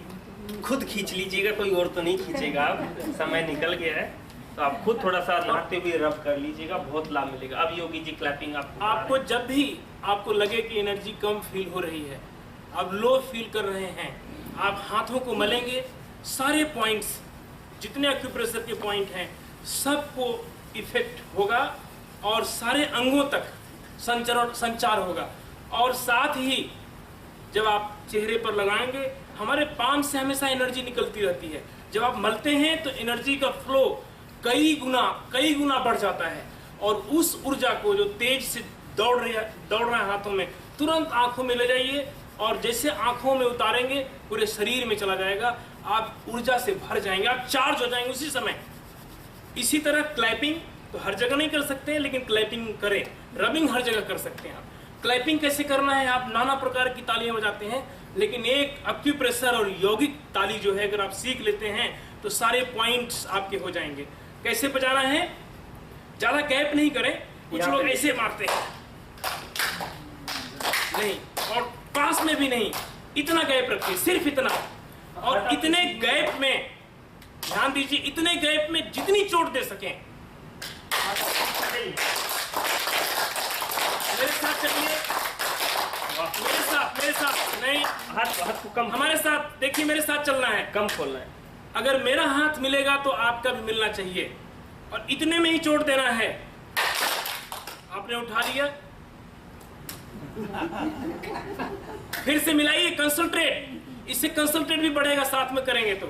खुद खींच लीजिएगा, कोई और तो नहीं खींचेगा। आप समय निकल गया है तो आप खुद थोड़ा सा नहाते हुए रब कर लीजिएगा, बहुत लाभ मिलेगा। अब योगी जी क्लैपिंग आपको जब भी आपको लगे कि एनर्जी कम फील हो रही है, आप लो फील कर रहे हैं, आप हाथों को मलेंगे, सारे पॉइंट्स जितने एक्यूप्रेशर के पॉइंट हैं सबको इफेक्ट होगा और सारे अंगों तक संचार होगा। और साथ ही जब आप चेहरे पर लगाएंगे, हमारे पाम से हमेशा एनर्जी निकलती रहती है। जब आप मलते हैं तो एनर्जी का फ्लो कई गुना बढ़ जाता है, और उस ऊर्जा को जो तेज से दौड़ रहा है हाथों में, तुरंत आंखों में ले जाइए, और जैसे आंखों में उतारेंगे पूरे शरीर में चला जाएगा। आप ऊर्जा से भर जाएंगे, आप चार्ज हो जाएंगे उसी समय। इसी तरह क्लैपिंग तो हर जगह नहीं कर सकते हैं, लेकिन क्लैपिंग करें, रबिंग हर जगह कर सकते हैं। आप क्लैपिंग कैसे करना है, आप नाना प्रकार की तालियां बजाते हैं, लेकिन एक एक्यूप्रेशर और यौगिक ताली जो है अगर आप सीख लेते हैं तो सारे पॉइंट्स आपके हो जाएंगे। कैसे बजाना है, ज्यादा गैप नहीं करें, कुछ लोग ऐसे मारते हैं नहीं, और पास में भी नहीं, इतना गैप रखिए, सिर्फ इतना। और इतने गैप में ध्यान दीजिए, इतने गैप में जितनी चोट दे सकें। मेरे साथ चलिए, मेरे साथ नहीं, हाथ को कम, हमारे साथ देखिए, मेरे साथ चलना है, कम खोलना है। अगर मेरा हाथ मिलेगा तो आपका भी मिलना चाहिए, और इतने में ही चोट देना है। आपने उठा लिया, फिर से मिलाइए, कंसंट्रेट, इससे कंसंट्रेट भी बढ़ेगा, साथ में करेंगे तो।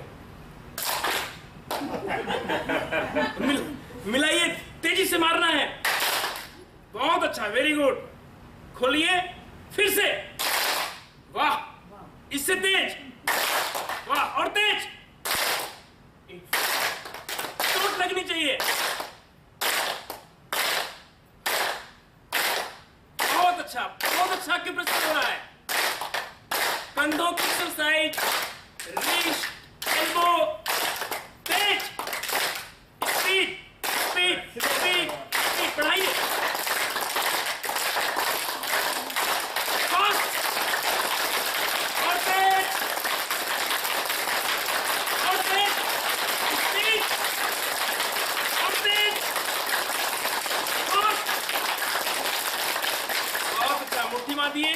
मिलाइए, तेजी से मारना है, बहुत अच्छा, वेरी गुड। खोलिए, फिर से, वाह, इससे तेज, वाह, और तेज, चोट लगनी चाहिए। बहुत अच्छा एक्यूप्रेशर हो रहा है। कंधों की एक्सरसाइज, रिस्ट, एल्बो, तेज, स्पीड, स्पीड, स्पीड, स्पीड बढ़ाइए, फास्ट, और तेज, और तेज, स्पीड, और तेज, फास्ट। बहुत अच्छा, मुट्ठी मार दिए,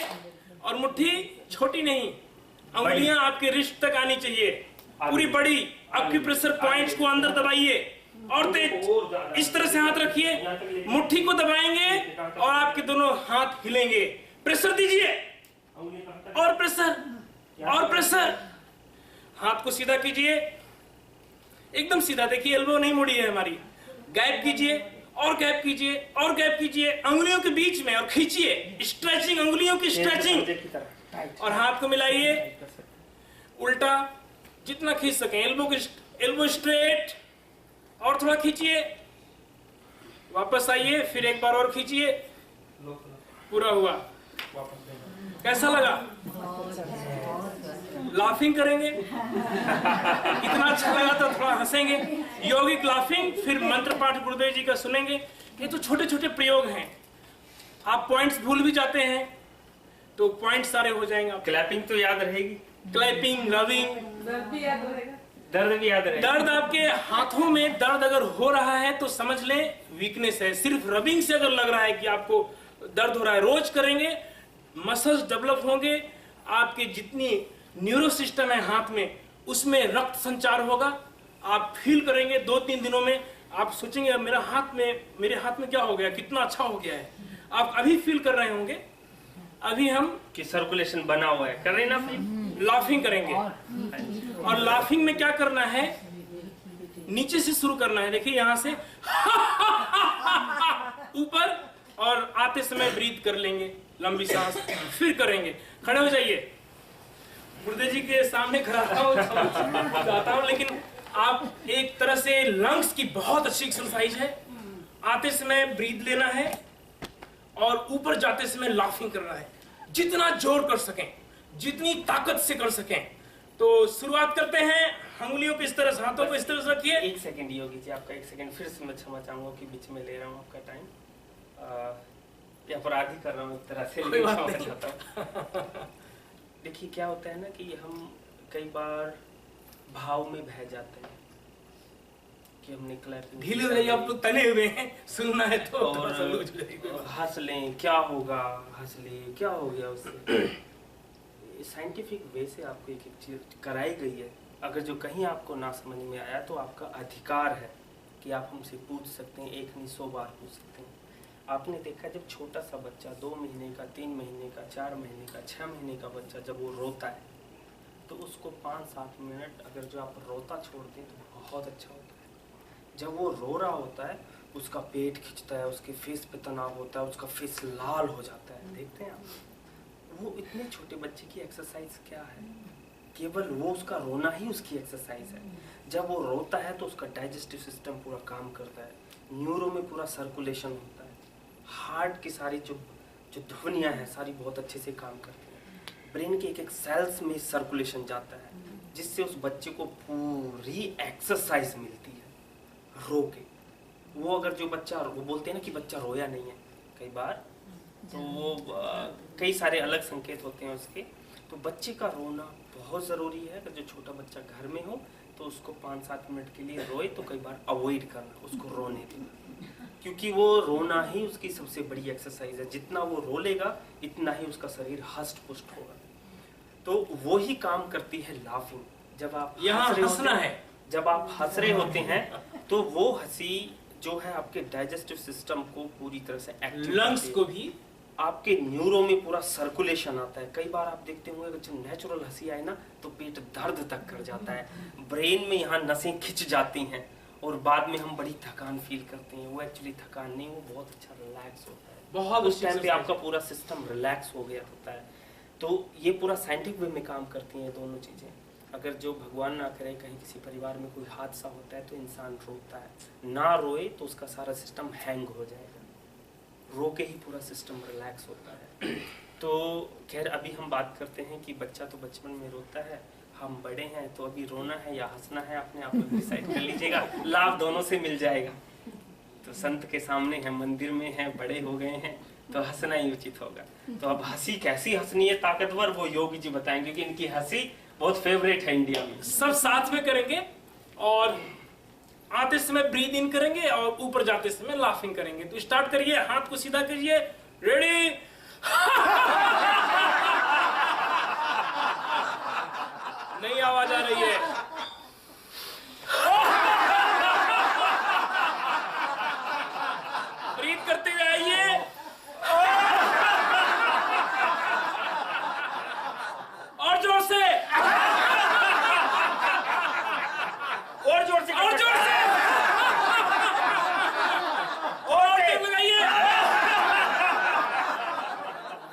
अंगुलियां आपके रिस्ट तक आनी चाहिए, पूरी बड़ी। एक्यूप्रेशर पॉइंट्स को अंदर दबाइए और तेज, इस तरह से हाथ रखिए, मुट्ठी को दबाएंगे और आपके दोनों हाथ हिलेंगे। प्रेशर दीजिए और प्रेशर और प्रेशर। हाथ को सीधा कीजिए, एकदम सीधा, देखिए एल्बो नहीं मुड़ी है हमारी। गैप कीजिए और गैप कीजिए और गैप कीजिए अंगुलियों के बीच में और खींचिए, स्ट्रेचिंग, अंगुलियों की स्ट्रेचिंग। और हाथ को मिलाइए उल्टा, जितना खींच सके, एल्बो स्ट्रेट और थोड़ा खींचिए, वापस आइए, फिर एक बार और खींचिए, पूरा हुआ। कैसा लगा? लाफिंग करेंगे, इतना अच्छा लगा तो थोड़ा हंसेंगे, योगिक लाफिंग। फिर मंत्र पाठ गुरुदेव जी का सुनेंगे। ये तो छोटे छोटे प्रयोग हैं, आप पॉइंट्स भूल भी जाते हैं तो पॉइंट्स सारे हो जाएंगे। क्लैपिंग तो याद रहेगी, क्लैपिंग, रबिंग, दर्द भी याद रहेगा। दर्द भी याद रहेगा। दर्द आपके हाथों में दर्द अगर हो रहा है तो समझ लें वीकनेस है। सिर्फ रबिंग से अगर लग रहा है कि आपको दर्द हो रहा है, रोज करेंगे, मसल्स डेवलप होंगे, आपके जितनी न्यूरो सिस्टम है हाथ में उसमें रक्त संचार होगा। आप फील करेंगे 2-3 दिनों में, आप सोचेंगे मेरे हाथ में क्या हो गया, कितना अच्छा हो गया है। आप अभी फील कर रहे होंगे, अभी हम कि सर्कुलेशन बना हुआ है, कर रहे हैं ना फील। लाफिंग करेंगे और लाफिंग में क्या करना है, नीचे से शुरू करना है। देखिए यहां से ऊपर, और आते समय ब्रीथ कर लेंगे, लंबी सांस, फिर करेंगे। खड़े हो जाइए, गुरुदेव जी के सामने खड़ा जाता हूं, लेकिन आप एक तरह से लंग्स की बहुत अच्छी एक्सरसाइज है। आते समय ब्रीथ लेना है और ऊपर जाते समय लाफिंग करना है, जितना जोर कर सकें, जितनी ताकत से कर सकें। तो शुरुआत करते हैं, अंगुलियों को इस तरह से, हाथों को इस तरह से रखिए। 1 सेकंड योगी जी, आपका 1 सेकंड फिर से मैं क्षमा चाहूंगा कि बीच में ले रहा हूँ आपका टाइम। अपराधी कर रहा हूँ एक तरह से, कोई बात नहीं। देखिए क्या होता है ना कि हम कई बार भाव में बह जाते हैं कि हमने क्लैपिंग, ढीले हो जाइए, आप लोग तने हुए हैं, सुनना है तो थोड़ा सा लूज हो जाएगा। और हंस लें, क्या होगा, हंस ले, क्या हो गया उससे। साइंटिफिक वे से आपको एक चीज कराई गई है। अगर जो कहीं आपको ना समझ में आया तो आपका अधिकार है कि आप हमसे पूछ सकते हैं, 1 नहीं 100 बार पूछ सकते हैं। आपने देखा जब छोटा सा बच्चा 2 महीने का, 3 महीने का, 4 महीने का, 6 महीने का बच्चा जब वो रोता है तो उसको 5-7 मिनट अगर जो आप रोता छोड़ दें तो बहुत अच्छा होता है। जब वो रो रहा होता है उसका पेट खिंचता है, उसके फेस पे तनाव होता है, उसका फेस लाल हो जाता है। देखते हैं आप, वो इतने छोटे बच्चे की एक्सरसाइज क्या है, केवल वो उसका रोना ही उसकी एक्सरसाइज है। जब वो रोता है तो उसका डाइजेस्टिव सिस्टम पूरा काम करता है, न्यूरो में पूरा सर्कुलेशन होता है, हार्ट की सारी जो ध्वनियाँ हैं सारी बहुत अच्छे से काम करती हैं, ब्रेन के एक सेल्स में सर्कुलेशन जाता है, जिससे उस बच्चे को पूरी एक्सरसाइज मिलती है रो के। वो अगर जो बच्चा, वो बोलते हैं ना कि बच्चा रोया नहीं है कई बार, तो वो कई सारे अलग संकेत होते हैं उसके। तो बच्चे का रोना बहुत ज़रूरी है। अगर जो छोटा बच्चा घर में हो तो उसको 5-7 मिनट के लिए रोए तो कई बार अवॉइड करना, उसको रोने देना, क्योंकि वो रोना ही उसकी सबसे बड़ी एक्सरसाइज है। जितना वो रो लेगा इतना ही उसका शरीर हष्ट पुष्ट होगा। तो वो ही काम करती है लाफिंग। जब आप यहाँ हंसना है, जब आप हंस रहे होते हैं तो वो हंसी जो है आपके डाइजेस्टिव सिस्टम को पूरी तरह से एक्टिव, लंग्स को भी, आपके न्यूरो में पूरा सर्कुलेशन आता है। कई बार आप देखते होंगे जब नेचुरल हंसी आए ना तो पेट दर्द तक कर जाता है, ब्रेन में यहाँ नसें खिंच जाती हैं और बाद में हम बड़ी थकान फील करते हैं। वो एक्चुअली थकान नहीं, वो बहुत अच्छा रिलैक्स होता है। बहुत उस टाइम पे आपका पूरा सिस्टम रिलैक्स हो गया होता है। तो ये पूरा साइंटिफिक वे में काम करती हैं दोनों चीज़ें। अगर जो भगवान ना करे कहीं किसी परिवार में कोई हादसा होता है तो इंसान रोता है, ना रोए तो उसका सारा सिस्टम हैंग हो जाएगा, रो के ही पूरा सिस्टम रिलैक्स होता है। तो खैर अभी हम बात करते हैं कि बच्चा तो बचपन में रोता है, हम बड़े हैं तो अभी रोना है या हंसना है, अपने आप में डिसाइड कर लीजिएगा, लाभ दोनों से मिल जाएगा। तो संत के सामने हैं, मंदिर में हैं, बड़े हो गए हैं तो हंसना ही उचित होगा। तो अब हंसी कैसी हंसनी है ताकतवर, वो योगी जी बताएंगे, क्योंकि इनकी हंसी बहुत फेवरेट है इंडिया में। सब साथ में करेंगे और आते समय ब्रीथ इन करेंगे और ऊपर जाते समय लाफिंग करेंगे। तो स्टार्ट करिए, हाथ को सीधा करिए, रेडी नहीं आवाज आ रही है। ब्रीथ करते हुए आइए। और जोर से, और जोर से, और जोर से, और तेज लगाइए,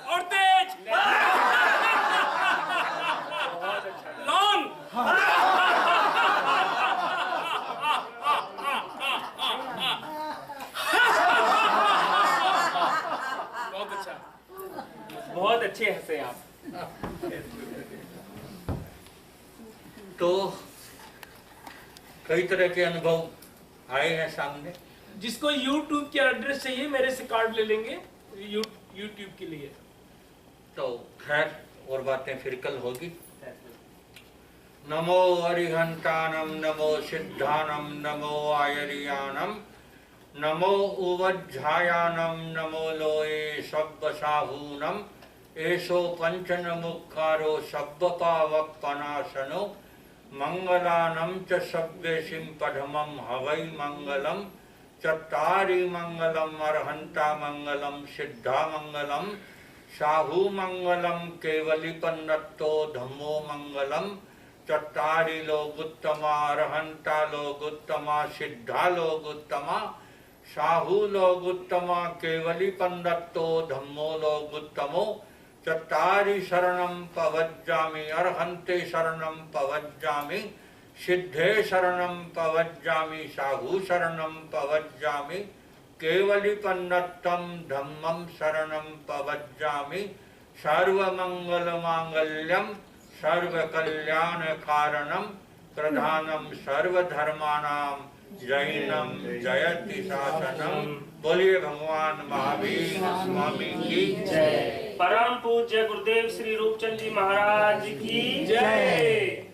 और तेज, लॉन्ग। बहुत अच्छा, बहुत अच्छे हंसे आप। तो कई तरह के अनुभव आए हैं सामने। जिसको YouTube की एड्रेस चाहिए मेरे से कार्ड ले लेंगे YouTube के लिए। तो खैर और बातें फिर कल होगी। नमो अरिहंतानम, नमो सिद्धानम, नमो आयरियानम, नमो उवज्झायानम, नमो लोए सब्बसाहूनम, एषो पंचन मुखारो सब्बपावपनाशनो, मंगलानम च सव्येशिं पधमं हवै मंगलम, चत्तारि मंगलम अर्हंता मंगलम, सिद्धा मंगलम, साहू मंगलम, केवलिपन्नतो धम्मो मंगलम, चत्तारि लोगुत्तमा, अर्हंता लोगुत्तमा, सिद्धा लोगुत्तमा, साहू लोगुत्तमा, केवलिपन्नतो धम्मो लोगुत्तमो, चत्तारि शरणं पवज्जामि, अर्हन्ते शरणं पवज्जामि, सिद्धे शरणं पवज्जामि, साहू शरणं पवज्जामि, केवलिपन्नतं धम्मं शरणं पवज्जामि, सर्वमंगलमांगल्यं सर्वकल्याणकारणं, प्रधानं सर्वधर्माणां, जैनम जयति शासनम। बोलिए भगवान महावीर स्वामी की परम पूज्य गुरुदेव श्री रूपचंद जी महाराज की जय।